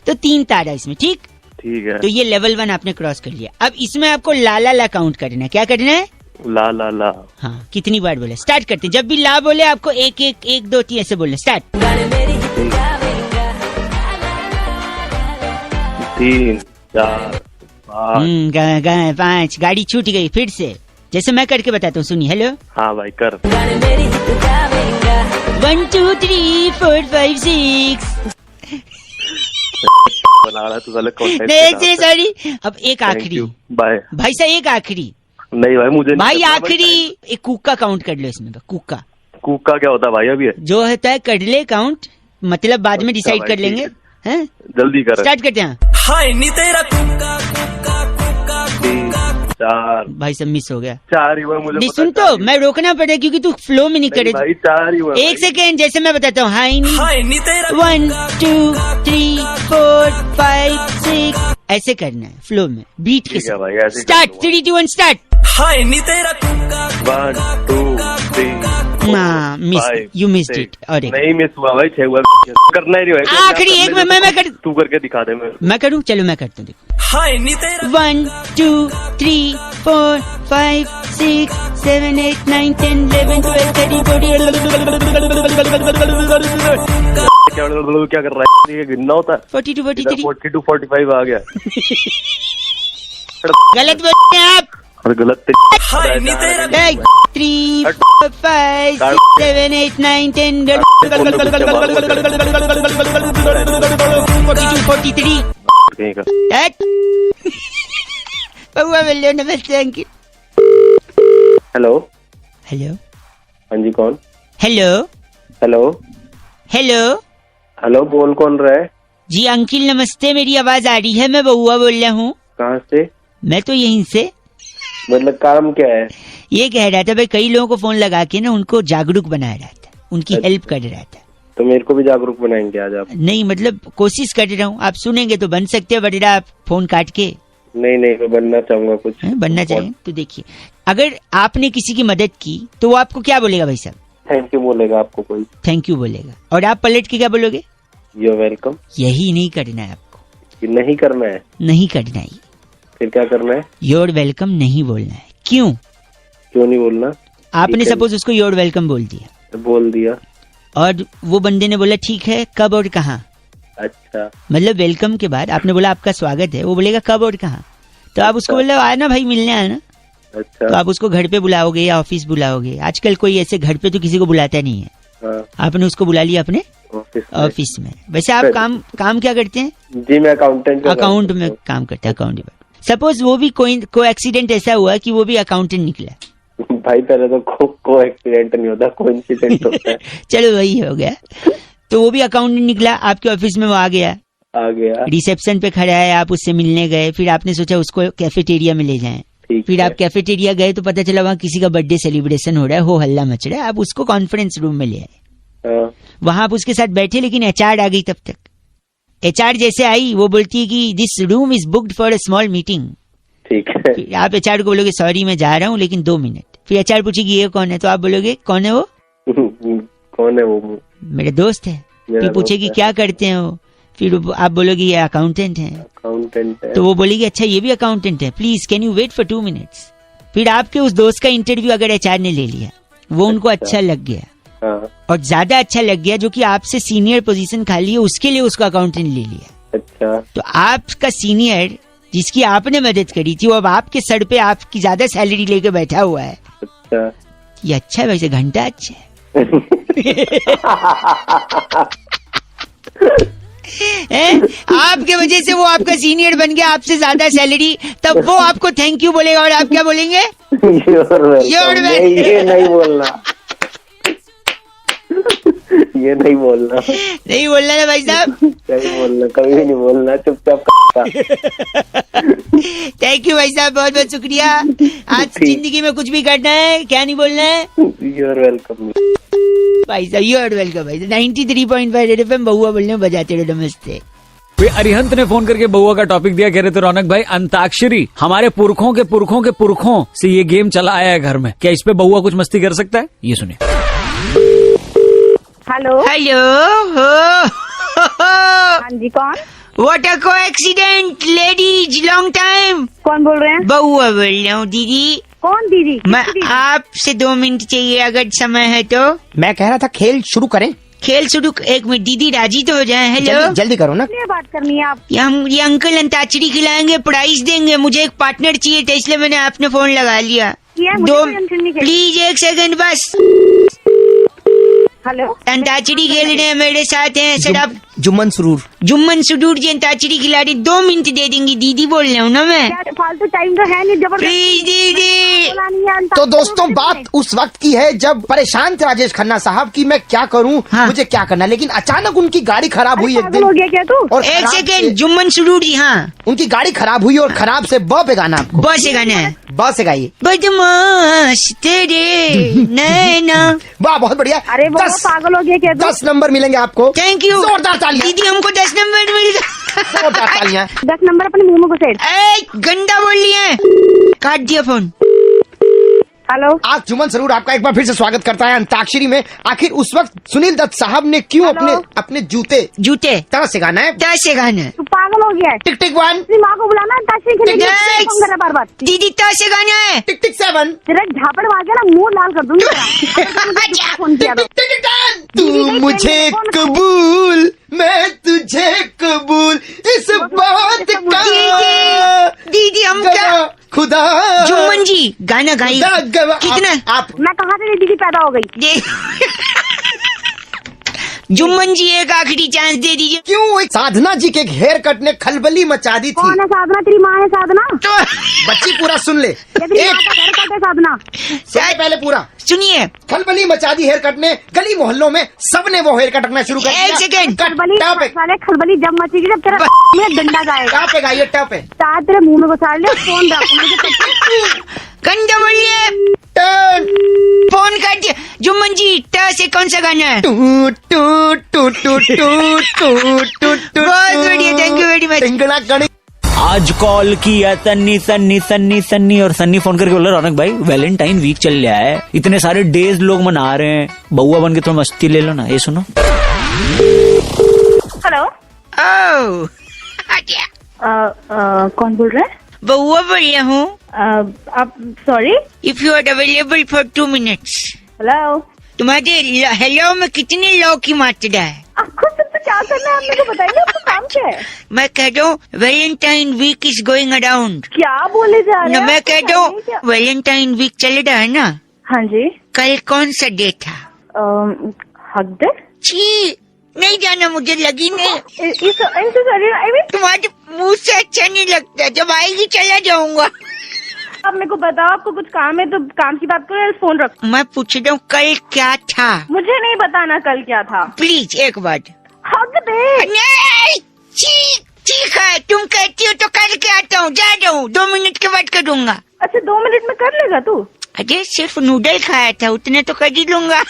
तो 3 ताड़ा इसमें, ठीक? ठीक है। तो ये लेवल 1 आपने क्रॉस कर लिया। अब इसमें आपको ला ला ला काउंट करना है। क्या करना है? ला ला ला। हाँ, कितनी बार बोले? स्टार्ट करते हैं, जब भी ला बोले आपको 1 1 1 2 3 ऐसे बोलना। स्टार्ट। 3 4 5 गाड़ी छूट गई। फिर से जैसे मैं करके बताता हूँ, सुनिए। हेलो। हाँ भाई कर। 1 2 3 4 5 6 बना रहा तू साले कॉन्टेंट। नहीं सॉरी, अब एक आखिरी। बाय भाई साहब, एक आखिरी। नहीं भाई, मुझे भाई आखिरी एक कुक्का काउंट कर लो इसमें। कुक्का, कुक्का क्या होता है भाई? अभी जो होता है कडले काउंट, मतलब बाद में डिसाइड कर लेंगे, हैं? जल्दी कर। स्टार्ट करते हैं। हाय नी तेरा कुक्का कुक्का कुक्का कुक्का। 4 भाई सब मिस हो गया। 4 ही हुआ मुझे नहीं पता, सुन तो मैं रोकना पड़ेगा क्योंकि तू फ्लो में नहीं करे। भाई 4 ही हुआ। एक सेकेंड, जैसे मैं बताता हूँ। हाय नी तेरा 1 2 3 4 5 6 ऐसे करना है फ्लो में बीट के साथ। Start 3 2 1 start. हाय नी तेरा कुक्का 1 2 3 मिस यू मिस्ड इट। और नहीं मिस हुआ भाई, 6 हुआ। करना ही नहीं भाई। आखिरी एक में मैं कर, तू करके दिखा दे। मैं करूँ? चलो मैं करता हूँ। देखो हाय नी तेरा 1 2 3 4 5 6 7 8 9 10 11 12 13 14 क्या कर रहा है? ये गिनना होता है। 42 43 42 45 आ गया। गलत बोल रहे हैं आप। और गलत 3 4 5 6 7 8 9 10 42 43 बउआ बोल लो। नमस्ते अंकित। Hello hello. हाँ जी, कौन? हेलो हेलो हेलो हेलो, बोल कौन रहा है? जी अंकिल नमस्ते, मेरी आवाज आ रही है? मैं बउआ बोल रहा हूँ। कहाँ से? मैं तो यहीं से। मतलब काम क्या है? ये कह रहा था भाई, कई लोगों को फोन लगा के ना उनको जागरूक बना रहा था, उनकी हेल्प कर रहा था। तो मेरे को भी जागरूक बनाएंगे आज आप? नहीं मतलब कोशिश कर रहा हूँ, आप सुनेंगे तो बन सकते हैं, वरना आप फोन काट के। नहीं मैं बनना चाहूंगा कुछ। बनना चाहिए तो देखिए, अगर आपने किसी की मदद की तो वो आपको क्या बोलेगा भाई साहब? थैंक यू बोलेगा आपको कोई। थैंक यू बोलेगा। और आप पलट के क्या बोलोगे? You welcome. यही नहीं करना है आपको। नहीं करना है? नहीं करना है। फिर क्या करना है? योर वेलकम नहीं बोलना है। क्यों नहीं बोलना? आपने सपोज उसको योर वेलकम बोल दिया। बोल दिया और वो बंदे ने बोला ठीक है, कब और कहाँ? अच्छा, मतलब वेलकम के बाद आपने बोला आपका स्वागत है, वो बोलेगा कब और कहाँ? तो आप उसको बोले आना भाई, मिलने आना। अच्छा। तो आप उसको घर पे बुलाओगे या ऑफिस बुलाओगे? आजकल कोई ऐसे घर पे तो किसी को बुलाता नहीं है। हाँ। आपने उसको बुला लिया अपने ऑफिस में। वैसे आप काम क्या करते हैं? जी मैं अकाउंटेंट काम करते हैं। अकाउंट। सपोज वो भी कोई एक्सीडेंट ऐसा हुआ कि वो भी अकाउंटेंट निकला। भाई पहले तो कोई एक्सीडेंट नहीं होता, कोइंसिडेंट होता है। चलो वही हो गया। तो वो भी अकाउंटेंट निकला, आपके ऑफिस में वो आ गया। रिसेप्शन पे खड़ा है, आप उससे मिलने गए, फिर आपने सोचा उसको कैफेटेरिया में ले जाएं। फिर आप कैफेटेरिया गए तो पता चला वहाँ किसी का बर्थडे सेलिब्रेशन हो रहा है, हो हल्ला मच रहा है। आप उसको कॉन्फ्रेंस रूम में ले आए। वहां आप उसके साथ बैठे, लेकिन एचआर आ गई। तब तक एचआर जैसे आई, वो बोलती है कि this room is booked for a small meeting. ठीक है। आप एचआर को बोलोगे सॉरी मैं जा रहा हूँ लेकिन 2 मिनट। फिर एचआर पूछेगी ये कौन है, तो आप बोलोगे कौन है वो? कौन है वो? मेरे दोस्त है। फिर पूछेगी क्या करते हैं वो? फिर आप बोलोगे ये अकाउंटेंट है। तो वो बोलेगी अच्छा ये भी अकाउंटेंट है, please can you wait for 2 minutes. फिर आपके उस दोस्त का इंटरव्यू अगर एचआर ने ले लिया, वो उनको अच्छा लग गया और ज्यादा अच्छा लग गया, जो कि आपसे सीनियर पोजीशन खाली है, उसके लिए उसको अकाउंटेंट ले लिया। अच्छा। तो आपका सीनियर जिसकी आपने मदद करी थी, वो अब आपके सर पे आपकी ज्यादा सैलरी लेके बैठा हुआ है। अच्छा। ये अच्छा है, वैसे घंटा अच्छा है। आपके वजह से वो आपका सीनियर बन गया, आपसे ज्यादा सैलरी, तब वो आपको थैंक यू बोलेगा और आप क्या बोलेंगे? ये नहीं बोलना। ये नहीं बोलना। नहीं बोलना ना भाई साहब। नहीं बोलना, कभी भी नहीं बोलना, चुपचाप। थैंक यू भाई साहब, बहुत बहुत शुक्रिया। आज जिंदगी में कुछ भी करना है, क्या नहीं बोलना है? यूर वेलकम भाई साहब, यूर वेलकम भाई साहब। 93.5 रेड एफएम बहुआ बोलने बजाते रहो। नमस्ते। अरिहंत ने फोन करके बहुआ का टॉपिक दिया, कह रहे थे रौनक भाई अंताक्षरी हमारे पुरखों के पुरखों के पुरखों से ये गेम चला आया है घर में, क्या इस पे बहुआ कुछ मस्ती कर सकता है? ये सुनिए। Hello hello. हाँ जी, कौन? What a coincidence, ladies, long time. कौन बोल रहे हैं? बहुआ बोल रहा हूँ। दीदी कौन दीदी? मैं आपसे 2 मिनट चाहिए अगर समय है तो। मैं कह रहा था खेल शुरू करें। खेल शुरू? 1 मिनट दीदी राजी तो हो जाए। हेलो जल्दी करो ना। बात करनी है आप। ये अंकल अंताक्षरी खिलाएंगे, प्राइस देंगे। मुझे एक पार्टनर चाहिए था, इसलिए मैंने आपने फोन लगा लिया। 2 प्लीज 1 सेकंड बस। हेलो, अंताक्षरी खेल रहे हैं मेरे साथ हैं सर। आप जुम्मन सुरूर। जुम्मन सुरूर जी अंताक्षरी खिलाड़ी 2 मिनट दे देंगी दीदी बोल रहा हूँ ना मैं। फालतू टाइम तो है नहीं, प्लीज दीदी। तो दोस्तों बात उस वक्त की है जब परेशान थे राजेश खन्ना साहब की मैं क्या करूं, मुझे क्या करना, लेकिन अचानक उनकी गाड़ी खराब हुई एक दिन। हो गया क्या तू? और एक सेकेंड, जुम्मन सुरूर जी। हाँ, उनकी गाड़ी खराब हुई और खराब से ब पे गाना आपको। ब से गाना है, ब से गाइए। बदमाश तेरे नैना। वाह बहुत बढ़िया। अरे वो पागल हो गया क्या तू? 10 नंबर मिलेंगे आपको। Thank you. जोरदार तालियां। दीदी हमको 10 नंबर मिल गया। जोरदार तालियां। 10 नंबर अपने मुंह में घुसेड़। गंदा बोल लिया है। काट दिया फोन। हेलो। आज जुम्मन सरूर आपका एक बार फिर से स्वागत करता है अंताक्षरी में। आखिर उस वक्त सुनील दत्त साहब ने क्यों अपने जूते तरह से गाना है, से गाना है। तू पागल हो गया है। टिक टिक 1 अपनी माँ को बुलाना है, ताशी खेलेंगे। फोन कर रहा बार बार। दीदी से गाना है। टिक टिक 7 तेरा झापड़ मार के ना मुंह लाल कर दूंगी। फोन किया तू मुझे कबूल, मैं तुझे कबूल, इस बात का दीदी हम क्या खुदा। जुम्मन जी गाना गाइए। कितना आप मैं कहाँ से दीदी पैदा हो गई? जुम्मन जी एक आखिरी चांस दे दीजिए। क्यों? साधना जी के हेयर कट ने खलबली मचा दी थी। कौन है साधना? तेरी माँ है साधना? बच्ची पूरा सुन ले। हेयर कट है साधना। सुनिए पहले पूरा सुनिए। खलबली मचा दी हेयर कट ने, गली मोहल्लों में सबने वो हेयर कट रखना शुरू कर दिया। एक सेकेंड। खलबली जब मचेगी जब तेरा में डंडा जाएगा। पे गाइए टप है। तेरे मुंह में घुसा ले। फोन रख। गंदा बोलिए। फोन कर दिया। जुम्मन जी ट से कौन सा गाना है? बहुत बढ़िया, थैंक यू वेरी मच। आज कॉल किया सन्नी और सन्नी फोन करके बोला रौनक भाई वैलेंटाइन वीक चल रहा है, इतने सारे डेज लोग मना रहे हैं, बउआ बन के थोड़ा मस्ती ले लो ना। ये सुनो। हेलो। कौन बोल रहा है? बउआ बोल रहा हूँ। आप sorry. If you are available for 2 minutes. Hello. तुम्हारे हेलो में कितने लौ की मात्रा है? आपको सबसे क्या करना है आप मेरे को बताइए, आपका काम क्या है? मैं कह रहा हूँ Valentine week is going around. क्या बोले जा रहे हैं? मैं कह रहा हूँ वैलेंटाइन वीक चल रहा है ना। हाँ जी। कल कौन सा डे था? हक डे। छी नहीं जाना, मुझे लगी नहीं। सॉरी। तुम्हारे मुंह से अच्छा नहीं लगता, जब आएगी चला जाऊंगा। अब मेरे को बताओ, आपको कुछ काम है तो काम की बात करो, फोन रखो। मैं पूछ रहा हूँ कल क्या था? मुझे नहीं बताना कल क्या था। प्लीज एक बार। हक दे। नहीं ठीक है, तुम कहती हो तो करके आता हूँ, जा रहा हूँ, 2 मिनट के बाद करूँगा। अच्छा 2 मिनट में कर लेगा तू? अरे सिर्फ नूडल खाया था, उतने तो कर ही लूंगा।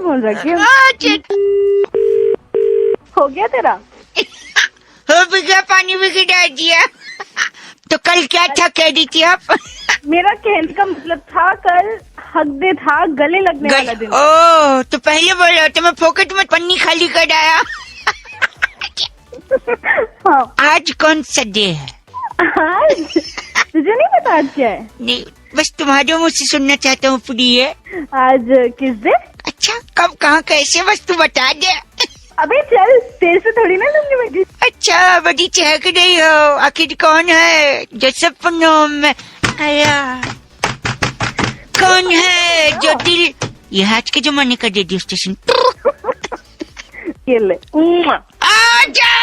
फोन रखिए। हो गया तेरा? हो भी गया, पानी भी गिरा दिया। तो कल क्या था कह दी थी आप? मेरा कहने का मतलब था कल हक डे था, गले लगने वाला दिन। ओह तो पहले बोल रहे हो तो मैं पॉकेट में पन्नी खाली कर आया। हाँ। आज कौन सा डे है? आज तुझे नहीं पता आज क्या है? नहीं, बस तुम्हारे मुझ से सुनना चाहता हूँ प्रिय। आज किस दिन? अच्छा कब कहाँ कैसे, बस तू बता दे। अबे चल, तेरे से थोड़ी ना लूंगी मैं। अच्छा बड़ी चहक रही हो, आखिर कौन है जो सपनों में आया? कौन है जो दिल, ये आज के जमाने का रेडियो स्टेशन। ये ले। आजा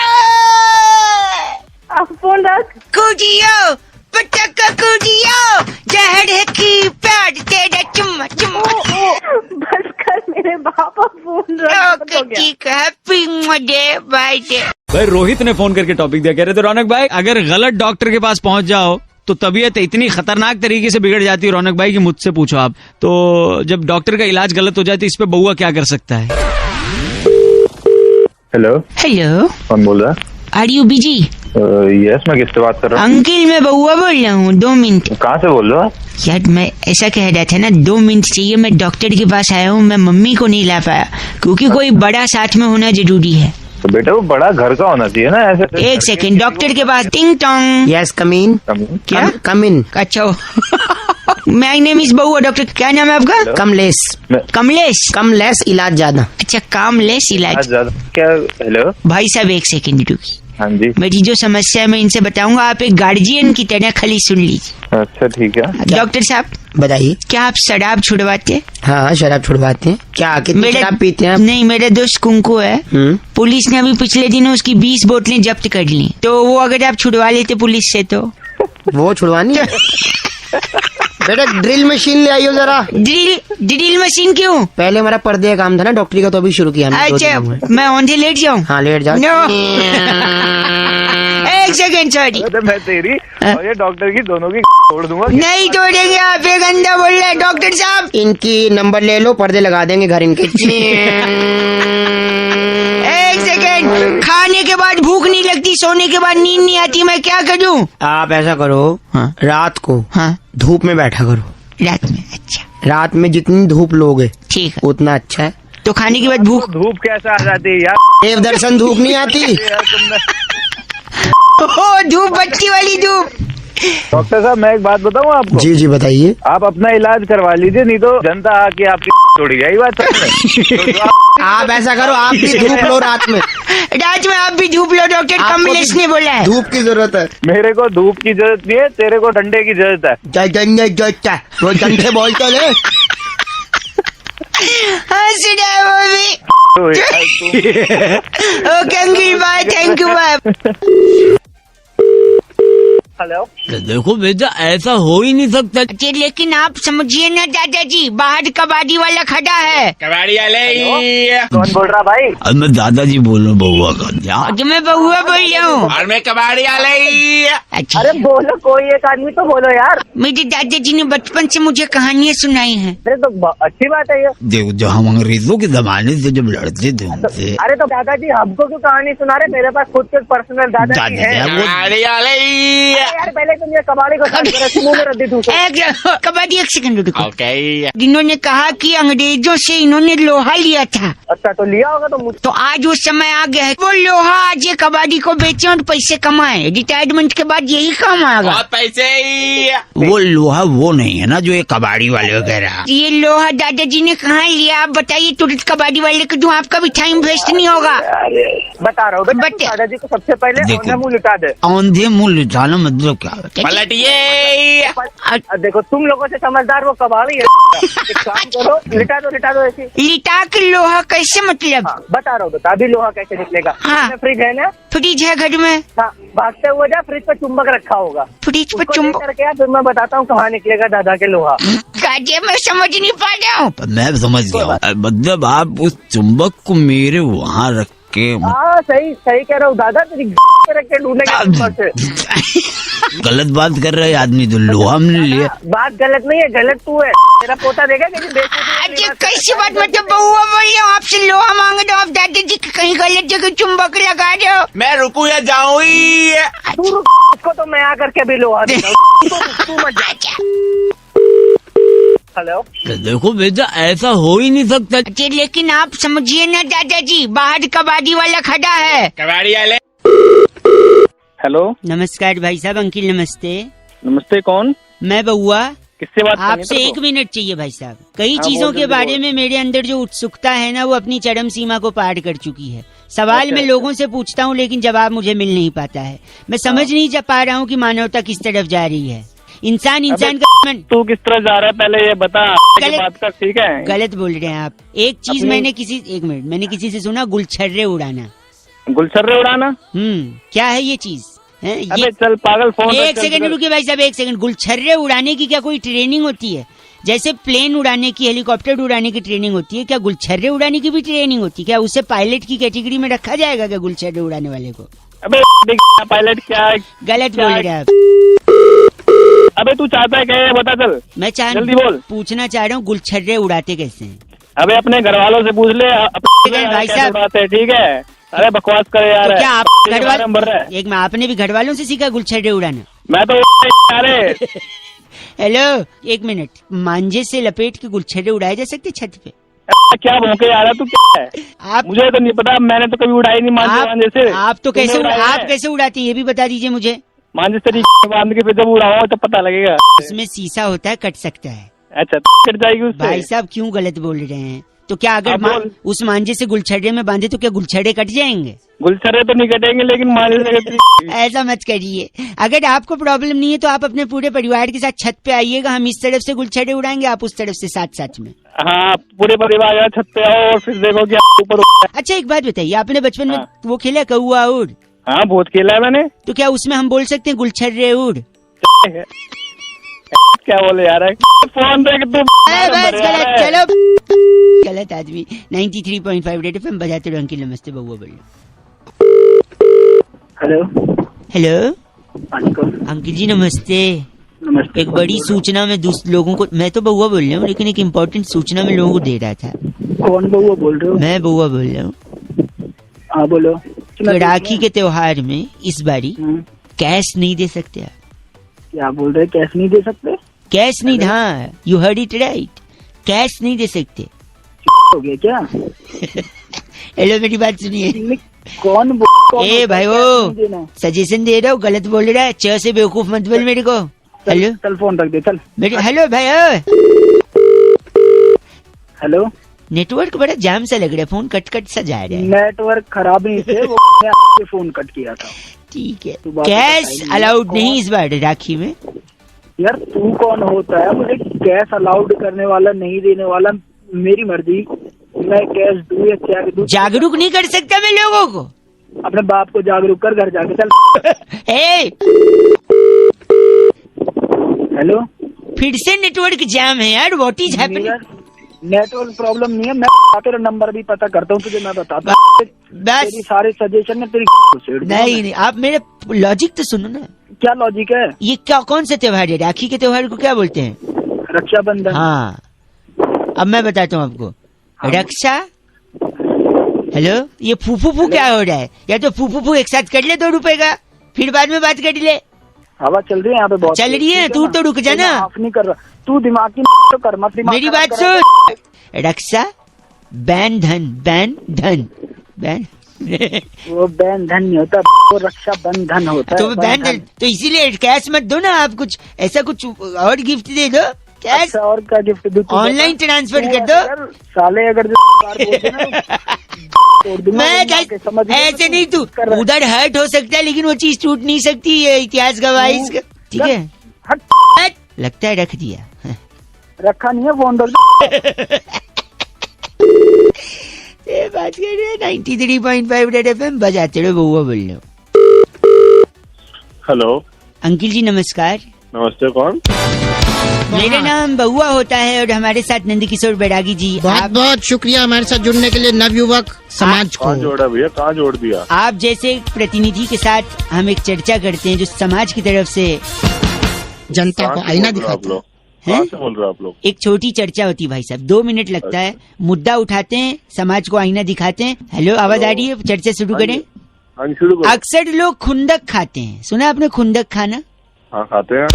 आप फोन रख। कूदियो पटका कूदियो, जहर है की प्यार तेरा चुम्मा चुम्मा। बस कर मेरे बापा, फोन रख। ओके ठीक है, हैप्पी डे, बाय डे। भाई रोहित ने फोन करके टॉपिक दिया, कह रहे थे रौनक भाई अगर गलत डॉक्टर के पास पहुंच जाओ तो तबीयत इतनी खतरनाक तरीके से बिगड़ जाती है रौनक भाई कि मुझसे पूछो आप। तो जब डॉक्टर का इलाज गलत हो जाए तो इस पे बउआ क्या कर सकता है? हेलो। हेलो, कौन बोल रहा है? Are you busy? यस, मैं किससे बात कर रहा हूँ? अंकिल मैं बउआ बोल रहा हूँ, 2 मिनट। कहाँ से बोल रहे हो? यार मैं ऐसा कह रहा था ना, 2 मिनट चाहिए, मैं डॉक्टर के पास आया हूँ, मैं मम्मी को नहीं ला पाया क्योंकि कोई बड़ा साथ में होना जरूरी है। तो बेटा वो बड़ा घर का होना चाहिए ना, ऐसे। एक सेकंड, डॉक्टर के पास। टिंग टोंग। यस कम इन। क्या? कम इन। अच्छा माय नेम इज बउआ। डॉक्टर क्या नाम है आपका? कमलेश। कमलेश। कमलेश इलाज ज्यादा। अच्छा कामलेश इलाज क्या? हेलो भाई साहब एक सेकंड रुकी। हाँ जी। मेरी जो समस्या है मैं इनसे बताऊंगा, आप एक गार्जियन की तरह खाली सुन लीजिए। अच्छा ठीक है। डॉक्टर साहब बताइए। क्या आप शराब छुड़वाते? हाँ शराब छुड़वाते हैं। क्या कितनी शराब पीते हैं आप? नहीं, मेरा दोस्त कुंकू है। पुलिस ने अभी पिछले दिनों उसकी 20 बोतलें जब्त कर ली, तो वो अगर आप छुड़वा लेते पुलिस से तो। वो छुड़वानी है? बेटा ड्रिल मशीन ले आइयो जरा। ड्रिल मशीन क्यों? पहले हमारा पर्दे का काम था ना, डॉक्टरी का तो अभी शुरू किया हमने। अच्छा, मैं औंधे लेट जाऊँ? हाँ लेट जाओ। नो। एक सेकंड, सॉरी। मैं तेरी और ये डॉक्टर की दोनों की तोड़ दूंगा। नहीं तोड़ेंगे आप, एक अंधा बोल रहे हैं डॉक्टर साहब। इनकी नंबर ले लो, पर्दे लगा देंगे घर इनके। एक सेकंड, खाने के बाद भूख नहीं लगती, सोने के बाद नींद नहीं आती, मैं क्या करूं? आप ऐसा करो, रात को धूप में बैठा करो। रात में? अच्छा। रात में जितनी धूप लोगे ठीक है, उतना अच्छा है। तो खाने के बाद भूख? धूप कैसा आ जाती है यार? देवदर्शन धूप नहीं आती। धूप, बत्ती वाली धूप। डॉक्टर साहब मैं एक बात बताऊं आपको? जी जी बताइए। आप अपना इलाज करवा लीजिए, नहीं तो जनता आके आपकी तोड़ गई बात। आप ऐसा करो, आप भी धूप लो रात में। रात में आप भी धूप लो, डॉक्टर कमलेश ने बोला है। धूप की जरूरत है। मेरे को धूप की जरूरत नहीं है, तेरे को डंडे की जरूरत है। वो डंडे बोलते ले। सुना वो भी। Okay uncle, bye, thank you, bye. Hello. देखो बेटा, ऐसा हो ही नहीं सकता। लेकिन आप समझिए ना दादाजी, बाहर कबाड़ी वाला खड़ा है। कबाड़ी वाले? कौन बोल रहा भाई? अब मैं दादाजी बोल रहा हूँ, बउआ का। तो मैं बउआ बोल रहा हूँ। और मैं कबाड़ी वाले। अच्छा। अरे बोलो, कोई एक आदमी तो बोलो यार। मेरे दादाजी ने बचपन से मुझे कहानियाँ सुनाई हैं। अरे तो अच्छी बात है ये। देखो, जो हम अंग्रेजों के जमाने से जब लड़ते थे उनसे। अरे तो दादाजी हमको क्यों कहानी सुना रहे? मेरे पास खुद के पर्सनल दादाजी है। कबाड़ी वाले। यार पहले तुम ये कबाड़ी को मुंह में रख दी तू। कबाड़ी, एक सेकंड रुको। इन्होंने कहा कि अंग्रेजों से इन्होंने लोहा लिया था। अच्छा, तो लिया होगा तो आज वो समय आ गया है, वो लोहा आज ये कबाड़ी को बेचे और पैसे कमाए। रिटायरमेंट के बाद यही काम आएगा। पैसे वो लोहा वो नहीं है ना जो ये कबाड़ी वाले वगैरह। ये लोहा दादाजी ने कहाँ लिया? आप बताइए, तुरंत कबाड़ी वाले को दूं, आपका भी टाइम वेस्ट नहीं होगा। बता रहा हूँ दादाजी को सबसे पहले औंधे मुंह लिटा दे। औंधे मुंह लिटाना मतलब क्या? पलटिए। देखो तुम लोगों से समझदार वो कबाड़ी है। एक काम करो, लिटा दो ऐसी। लिटा के लोहा कैसे मतलब? बता रहा हूँ, बता भी लोहा कैसे निकलेगा। फ्रिज है ना? फ्रिज है घर में। भागते हुए जा, फ्रिज पे चुंबक रखा होगा। फ्रिज पे चुंबक करके फिर मैं बताता हूँ कहाँ निकलेगा दादा के लोहा। मैं समझ नहीं पा रहा हूँ। मैं समझ गया, मतलब आप उस चुंबक को मेरे वहाँ रख के। हाँ सही कह रहा हूँ दादा, तेरी रख के ढूंढेगा। गलत बात कर रहे आदमी, तो लोहा हमने लिया। बात गलत नहीं है, गलत तू है। तेरा पोता देगा कैसी बात? मतलब बउआ बोल रही हूँ, आपसे लोहा मांगे तो आप दादाजी कहीं गलत जगह चुंबक लगा रहे हो। मैं रुकू या जाऊँ? उसको तो मैं आकर के भी लोहा दूंगा। तू मत जा। हेलो। देखो बेटा, ऐसा हो ही नहीं सकता। लेकिन आप समझिए ना दादाजी, बाहर कबाड़ी वाला खड़ा है। कबाड़ी वाले। हेलो। नमस्कार भाई साहब। अंकिल नमस्ते। नमस्ते, कौन? मैं बउआ। किससे बात? आपसे 1 मिनट चाहिए भाई साहब। कई चीजों के बारे में मेरे अंदर जो उत्सुकता है ना, वो अपनी चरम सीमा को पार कर चुकी है। सवाल मैं लोगों से पूछता हूँ, लेकिन जवाब मुझे मिल नहीं पाता है। मैं समझ नहीं पा रहा हूँ कि मानवता किस तरफ जा रही है। इंसान का तू किस तरह जा रहा है पहले ये बता। बात कर, ठीक है? गलत बोल रहे हैं आप। एक चीज मैंने किसी से सुना, गुलछर्रे उड़ाना। गुलछर्रे उड़ाना? क्या है ये चीज? अबे चल पागल, फोन। एक सेकंड रुकिए भाई साहब, 1 सेकंड। गुलछर्रे उड़ाने की क्या कोई ट्रेनिंग होती है? जैसे प्लेन उड़ाने की, हेलीकॉप्टर उड़ाने की ट्रेनिंग होती है, क्या गुलछर्रे उड़ाने की भी ट्रेनिंग होती है? क्या उसे पायलट की कैटेगरी में रखा जाएगा क्या, गुलछर्रे उड़ाने वाले को? अबे पायलट क्या है? गलत बोल रहे हैं आप। अबे तू चाहता है क्या, बता चल। मैं जल्दी बोल। पूछना चाह रहा हूँ, गुलछर्रे उड़ाते कैसे हैं? अबे अपने घर वालों से पूछ ले भाई साहब। उड़ाते, ठीक है? अरे बकवास करे यार। तो क्या आप घर वाले? एक में आपने भी घर वालों से सीखा गुलछर्रे उड़ाना? मैं तो हेलो, 1 मिनट। मांझे से लपेट के गुलछर्रे उड़ाए जा सकते छत पे? क्या भौंके आ रहा तू? क्या है? आप मुझे तो नहीं पता, मैंने तो कभी उड़ाई नहीं मांझे से। आप तो कैसे उड़ाते हैं ये भी बता दीजिए मुझे। मांझे से बांध के फिर जब उड़ाओ तो पता लगेगा। उसमें शीशा होता है, कट सकता है। अच्छा, कट जाएगी उससे। भाई साहब क्यों गलत बोल रहे हैं? तो क्या अगर उस मांझे से गुलछड़े में बांधे तो क्या गुलछड़े कट जाएंगे? गुलछड़े तो नहीं कटेंगे लेकिन मांझे ऐसा मत करिए। अगर आपको प्रॉब्लम नहीं है तो आप अपने पूरे परिवार के साथ छत पे आइएगा, हम इस तरफ से गुलछड़े उड़ाएंगे, आप उस तरफ से साथ में। हाँ, पूरे परिवार छत पे आओ और फिर देखो कि ऊपर। अच्छा एक बात बताइए, आपने बचपन में वो खेला कौआ उड़? हाँ बहुत खेला है मैंने। तो क्या उसमें हम बोल सकते हैं गुलछर्रे उड़? क्या बोले यार, फोन देख तुम। चलो गलत आदमी। 93.5 रेड एफएम बजाते रहो। अंकिल नमस्ते, बउआ बोल। हेलो अंकिल जी नमस्ते। एक बड़ी सूचना में लोगों को, मैं तो बउआ बोल रहा हूँ लेकिन एक इम्पोर्टेंट सूचना में लोगों को दे रहा था। कौन बउआ बोल रहे हो? मैं बउआ बोल रहा हूँ। हाँ बोलो। राखी के त्योहार में इस बारी कैश नहीं दे सकते आप? क्या बोल रहे? कैश नहीं दे सकते? कैश नहीं, हाँ you heard it right, cash नहीं दे सकते। हो गया क्या? हेलो मेरी बात सुनिए। कौन ए भाई वो सजेशन दे रहा हूँ, गलत बोल रहा है। च से बेवकूफ मत बोल मेरे को। हेलो चल फोन रख दे चल मेरे। हेलो भाई। हेलो नेटवर्क बड़ा जाम सा लग रहा है, फोन कट सा जा रहा है। नेटवर्क खराब नहीं थे, वो आपके फोन कट किया था। ठीक है, कैश अलाउड नहीं इस बार राखी में। यार तू कौन होता है मुझे कैश अलाउड करने वाला, नहीं देने वाला? मेरी मर्जी, मैं कैश दूं या चेक दूं। जागरूक नहीं कर सकता मैं लोगों को? अपने बाप को जागरूक कर, घर जाके चल। हेलो फिर से नेटवर्क जाम है यार, what is happening? Network problem नहीं है, मैं तेरा नंबर भी पता करता हूँ तुझे, मैं बताता हूँ। तेरी सारे सजेशन में तेरी नहीं, आप मेरे लॉजिक तो सुनो ना। क्या लॉजिक है? ये क्या कौन सा त्योहार है? राखी के त्योहार को क्या बोलते हैं? रक्षाबंधन। हाँ अब मैं बताता हूँ आपको। रक्षा। हेलो ये फूफू क्या हो रहा है? या तो फूफू एक साथ कर ले 2 रुपए का, फिर बाद में बात कर ले। हवा चल रही है यहाँ पे बहुत। चल रही है, तू तो रुक जा ना। नहीं कर रहा तू, दिमाग की तो कर मत। मेरी बात सुन। रक्षा बैन धन वो बैन धन नहीं होता, वो रक्षा बंधन होता है। तो बैन धन, तो इसीलिए कैश मत दो ना आप, कुछ ऐसा कुछ और गिफ्ट दे दो। कैश अच्छा, और क्या गिफ्ट दो? ऑनलाइन ट्रांसफर कर दो साले। अगर मैं ऐसे नहीं, तू उधर हर्ट हो सकता है लेकिन वो चीज टूट नहीं सकती, ये इतिहास गवाह इसका। ठीक है, लगता है रख दिया। रखा नहीं है फोन। बात कर रहे 93.5 रेड एफएम बजाते रहो, बउआ बोल रहे हो। हेलो अंकिल जी नमस्कार। नमस्ते, कौन? मेरा नाम बउआ होता है और हमारे साथ नंदकिशोर बैरागी जी। बहुत बहुत शुक्रिया हमारे साथ जुड़ने के लिए नवयुवक समाज को। कहाँ जोड़ा भैया, कहाँ जोड़ दिया? आप जैसे एक प्रतिनिधि के साथ हम एक चर्चा करते हैं जो समाज की तरफ से जनता को आईना दिखाते हैं। बोल रहे आप लोग? एक छोटी चर्चा होती है भाई साहब, 2 मिनट लगता है। मुद्दा उठाते हैं, समाज को आईना दिखाते हैं। हेलो आवाज आ रही है? चर्चा शुरू करें। अक्सर लोग खुंदक खाते हैं, सुना आपने खुंदक खाना? हाँ खाते हैं।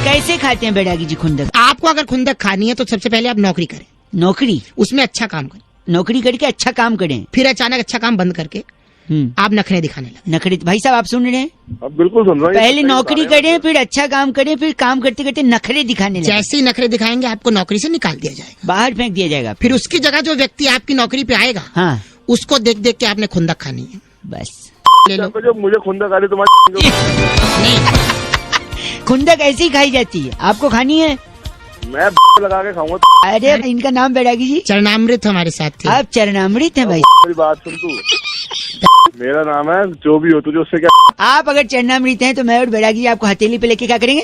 कैसे खाते हैं बैरागी जी खुंदक? आपको अगर खुंदक खानी है तो सबसे पहले आप नौकरी करें। नौकरी? उसमें अच्छा काम करें। नौकरी करके अच्छा काम करें, फिर अचानक अच्छा काम बंद करके आप नखरे दिखाने लगे। नखरे? भाई साहब आप सुन रहे हैं? अब बिल्कुल सुन रहा हूं। पहले नौकरी करें, फिर अच्छा काम करें, फिर काम करते करते नखरे दिखाने लगे। जैसे ही नखरे दिखाएंगे आपको नौकरी से निकाल दिया जाएगा, बाहर फेंक दिया जाएगा। फिर उसकी जगह जो व्यक्ति आपकी नौकरी पे आएगा, हाँ, उसको देख देख के आपने खुंदक खानी है। बस ले लो। जो मुझे खुंदक आ रही तुम्हारी नहीं, खुंदक ऐसी ही खाई जाती है, आपको खानी है? मैं लगा के खाऊंगा। अरे इनका नाम बैरागी जी? चरणामृत हमारे साथ थे। आप चरणामृत है भाई? मेरी बात सुन तू, मेरा नाम है जो भी हो, तुझे उससे क्या? आप अगर चरणामृत हैं तो मैं और बैरागी जी आपको हथेली पे लेके क्या करेंगे?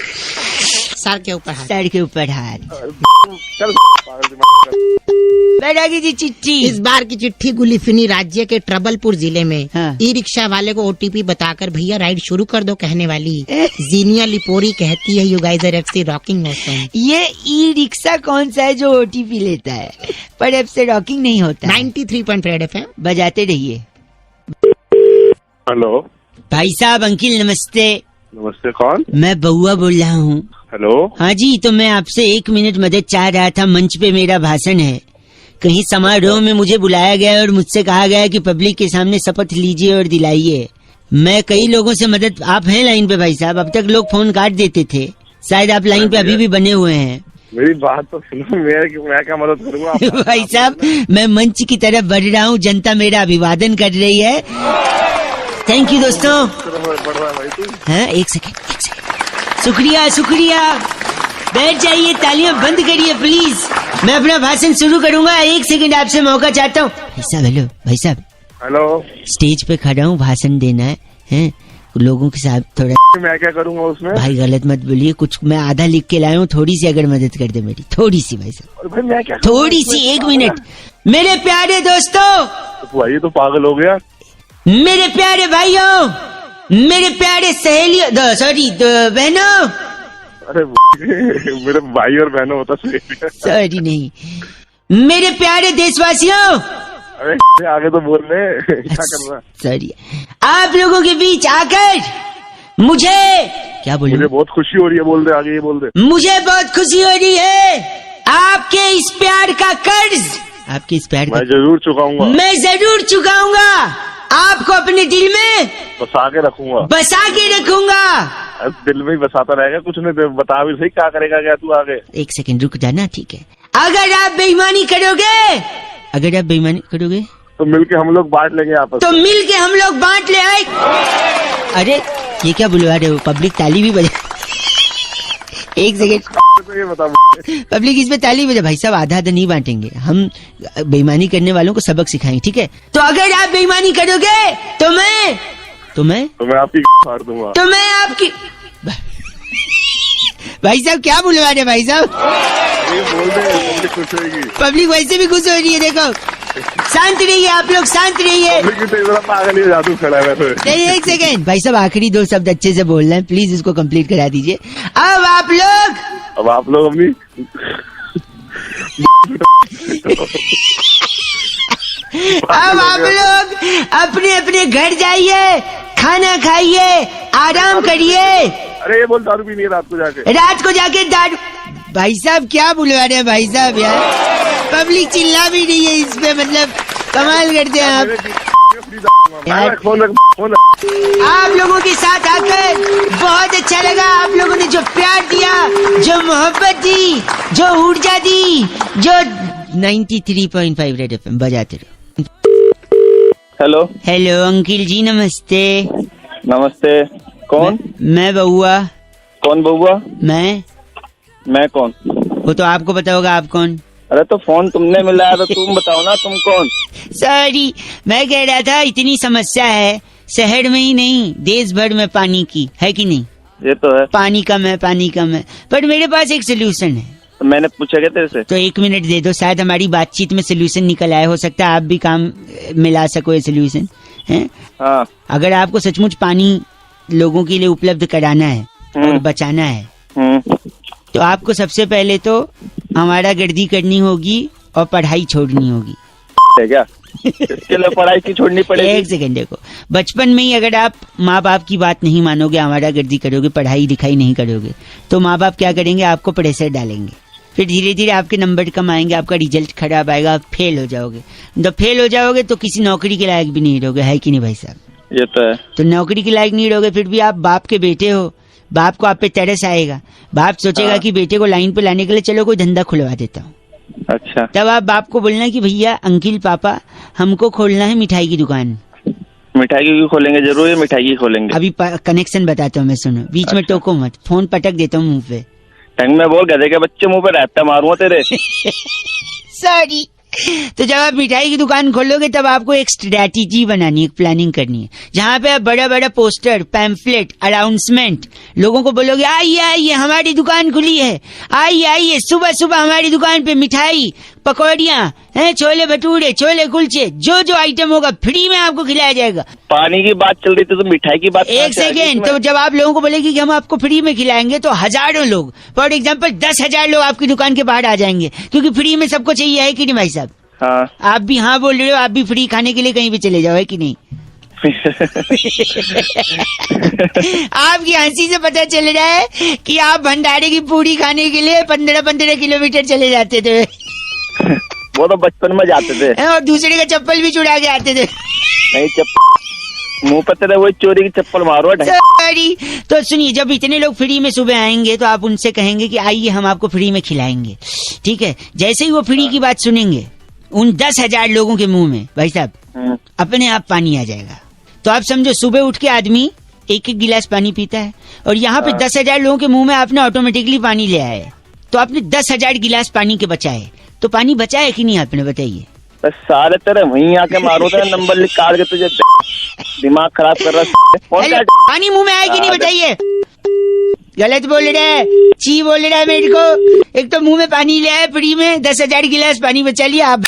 सर के ऊपर हाथ। सर के ऊपर हाथ। चल बैरागी जी चिट्ठी। इस बार की चिट्ठी गुलिफिनी राज्य के ट्रबलपुर जिले में हाँ। ई रिक्शा वाले को ओटीपी बताकर भैया राइड शुरू कर दो कहने वाली जीनिया लिपोरी कहती है, you guys are FC rocking motion. ये ई रिक्शा कौन सा है जो ओटीपी लेता है, पर एफ से रॉकिंग नहीं होता। 93.5 FM बजाते रहिए। हेलो भाई साहब अंकिल नमस्ते। नमस्ते, कौन? मैं बउआ बोल रहा हूँ। हेलो हाँ जी, तो मैं आपसे 1 मिनट मदद चाह रहा था। मंच पे मेरा भाषण है, कहीं समारोह में मुझे बुलाया गया और मुझसे कहा गया कि पब्लिक के सामने शपथ लीजिए और दिलाइए। मैं कई लोगों से मदद, आप हैं लाइन पे भाई साहब? अब तक लोग फोन काट देते थे, शायद आप लाइन पे अभी भी बने हुए हैं। मेरी बात तो सुनो, मैं क्या मदद करूँगा? भाई साहब, मैं मंच की तरफ बढ़ रहा हूँ, जनता मेरा अभिवादन कर रही है। थैंक यू दोस्तों। बढ़ रहा है भाई तू। हाँ, एक सेकेंड। शुक्रिया शुक्रिया। बैठ जाइए, तालियां बंद करिए प्लीज। मैं अपना भाषण शुरू करूंगा। 1 सेकंड आपसे मौका चाहता हूँ। भाई साहब, हेलो भाई साहब। हेलो। स्टेज पे खड़ा हूँ, भाषण देना है लोगों के साथ। थोड़ा मैं क्या करूंगा उसमें? भाई गलत मत बोलिए, कुछ मैं आधा लिख के लाया हूँ, थोड़ी सी अगर मदद कर दे मेरी, थोड़ी सी भाई साहब। भाई मैं क्या, थोड़ी सी, 1 मिनट। मेरे प्यारे दोस्तों, भाई तो पागल हो गया। मेरे प्यारे भाइयों, मेरे प्यारे सहेलियों, सॉरी बहनों। अरे मेरे भाई और बहनों होता सॉरी नहीं, मेरे प्यारे देशवासियों। अरे आगे तो बोल रहे, क्या कर रहा? सॉरी, आप लोगों के बीच आकर मुझे क्या बोलूं? मुझे बहुत खुशी हो रही है। बोल दे, आगे ये बोल दे। मुझे बहुत खुशी हो रही है। आपके इस प्यार का कर्ज, आपके इस प्यार मैं जरूर चुकाऊंगा। मैं जरूर चुकाऊंगा। आपको अपने दिल में बसा के रखूंगा। बसा के रखूंगा। दिल में ही बसाता रहेगा, कुछ नहीं। बता भी सही, क्या करेगा क्या तू आगे? 1 सेकंड रुक जाना, ठीक है? अगर आप बेईमानी करोगे, अगर आप बेईमानी करोगे तो मिलके हम लोग बांट लेंगे आपस तो मिलके हम लोग बांट ले आए। अरे ये क्या बुलवा रहे हो? पब्लिक ताली भी बजा। 1 सेकंड, तो ये बता, पब्लिक इसमें ताली बजा। भाई साहब, आधा आधा नहीं बांटेंगे हम, बेईमानी करने वालों को सबक सिखाएंगे, ठीक है? तो अगर आप बेईमानी करोगे तो मैं आपकी फाड़ दूंगा। तो मैं आपकी भाई साहब क्या बुलवा रहे भाई साहब? बोल दे, पब्लिक खुश होगी। पब्लिक वैसे भी खुश हो रही है, देखो। शांत रहिए आप लोग, शांत रहिए। पागल ही जादू खड़ा है वैसे। नहीं, 1 सेकंड भाई साहब, आखिरी 2 शब्द अच्छे से बोल रहे हैं, प्लीज इसको कंप्लीट करा दीजिए। अब आप लोग अपनी अब आप लोग अपने अपने घर जाइए, खाना खाइए, आराम करिए। अरे ये बोल, दारू पीनी है रात को जाके दारू। भाई साहब क्या बुलवा रहे हैं भाई साहब यार? पब्लिक चिल्ला भी नहीं है इस पे, मतलब कमाल करते हैं आप यार। आप लोगों के साथ आकर बहुत अच्छा लगा। आप लोगों ने जो प्यार दिया, जो मोहब्बत दी, जो ऊर्जा दी, जो 93.5 रेड एफएम बजाते रहो। हेलो। हेलो अंकिल जी, नमस्ते। नमस्ते। कौन? मैं बउआ। कौन बउआ? मैं कौन? वो तो आपको पता होगा, आप कौन? अरे तो फोन तुमने मिलाया तो तुम बताओ ना, तुम कौन? सॉरी, मैं कह रहा था इतनी समस्या है शहर में ही नहीं, देश भर में पानी की, है कि नहीं? ये तो है, पानी कम है, पर मेरे पास एक सोल्यूशन है। तो मैंने पूछा क्या तेरे से? तो 1 मिनट दे दो, शायद हमारी बातचीत में सोल्यूशन निकल आया। हो सकता है आप भी काम मिला सको ये सोल्यूशन है। हाँ। अगर आपको सचमुच पानी लोगों के लिए उपलब्ध कराना है और बचाना है, तो आपको सबसे पहले तो हमारा गर्दी करनी होगी और पढ़ाई छोड़नी होगी। क्या? इसके लिए पढ़ाई की छोड़नी पड़ेगी? 1 सेकंड देखो, बचपन में ही अगर आप माँ बाप की बात नहीं मानोगे, हमारा गर्दी करोगे, पढ़ाई लिखाई नहीं करोगे, तो माँ बाप क्या करेंगे? आपको प्रेशर डालेंगे। फिर धीरे धीरे आपके नंबर कम आएंगे, आपका रिजल्ट खराब आएगा, आप फेल हो जाओगे। जब फेल हो जाओगे तो किसी नौकरी के लायक भी नहीं रहोगे, है कि नहीं भाई साहब? ये तो है। तो नौकरी के लायक नहीं रहोगे, फिर भी आप बाप के बेटे हो, बाप को आप पे तरस आएगा। बाप सोचेगा कि बेटे को लाइन पे लाने के लिए चलो कोई धंधा खुलवा देता हूँ। अच्छा। तब आप बाप को बोलना कि भैया, अंकिल, पापा, हमको खोलना है मिठाई की दुकान। मिठाई की खोलेंगे? जरूर है, मिठाई की खोलेंगे। अभी कनेक्शन बताता हूँ मैं, सुनो, बीच में टोको मत, फोन पटक देता हूँ मुंह पे। टंग में बोल, गधे के बच्चे मुंह पे रहता मारूंगा तेरे। सॉरी। तो जब आप मिठाई की दुकान खोलोगे तब आपको एक स्ट्रैटेजी बनानी है, एक प्लानिंग करनी है, जहाँ पे आप बड़ा बड़ा पोस्टर, पैम्फलेट, अनाउंसमेंट, लोगों को बोलोगे आइए आइए हमारी दुकान खुली है, आइए आइए सुबह सुबह हमारी दुकान पे मिठाई, पकौड़ियाँ हैं, छोले भटूरे, छोले कुलचे, जो जो आइटम होगा फ्री में आपको खिलाया जाएगा। पानी की बात चल रही थी तो मिठाई की बात? 1 सेकेंड, तो जब आप लोगों को बोलेगी कि हम आपको फ्री में खिलाएंगे तो हजारों लोग, फॉर एग्जाम्पल 10,000 लोग आपकी दुकान के बाहर आ जाएंगे, क्योंकि फ्री में सबको चाहिए, है कि नहीं भाई साहब? हाँ। आप भी हाँ बोल रहे हो, आप भी फ्री खाने के लिए कहीं भी चले जाओ, है कि नहीं? आपकी हंसी से पता चल रहा है कि आप भंडारे की पूरी खाने के लिए 15-15 किलोमीटर चले जाते थे। वो तो बचपन में जाते थे। और दूसरे का चप्पल भी चुरा के आते थे। नहीं, मुंह पे तेरे वही चोरी की चप्पल मारो। सॉरी। तो सुनिए, जब इतने लोग फ्री में सुबह आएंगे तो आप उनसे कहेंगे कि आइए हम आपको फ्री में खिलाएंगे, ठीक है। जैसे ही वो फ्री की बात सुनेंगे, उन 10,000 लोगों के मुंह में भाई साहब अपने आप पानी आ जाएगा। तो आप समझो, सुबह उठ के आदमी एक एक गिलास पानी पीता है और यहाँ पे 10,000 लोगों के मुंह में आपने ऑटोमेटिकली पानी ले आया है। तो आपने 10,000 गिलास पानी के बचाए। तो पानी बचाया कि नहीं आपने, बताइए। सारे तेरे वहीं आके मारो तेरा नंबर लिख काट के, तुझे दिमाग खराब कर रहा है। पानी मुंह में आए कि नहीं, बताइए। गलत बोल रहा है, ची बोल रहा है मेरे को। एक तो मुंह में पानी ले आया फ्री में, 10,000 गिलास पानी बचा लिया। आप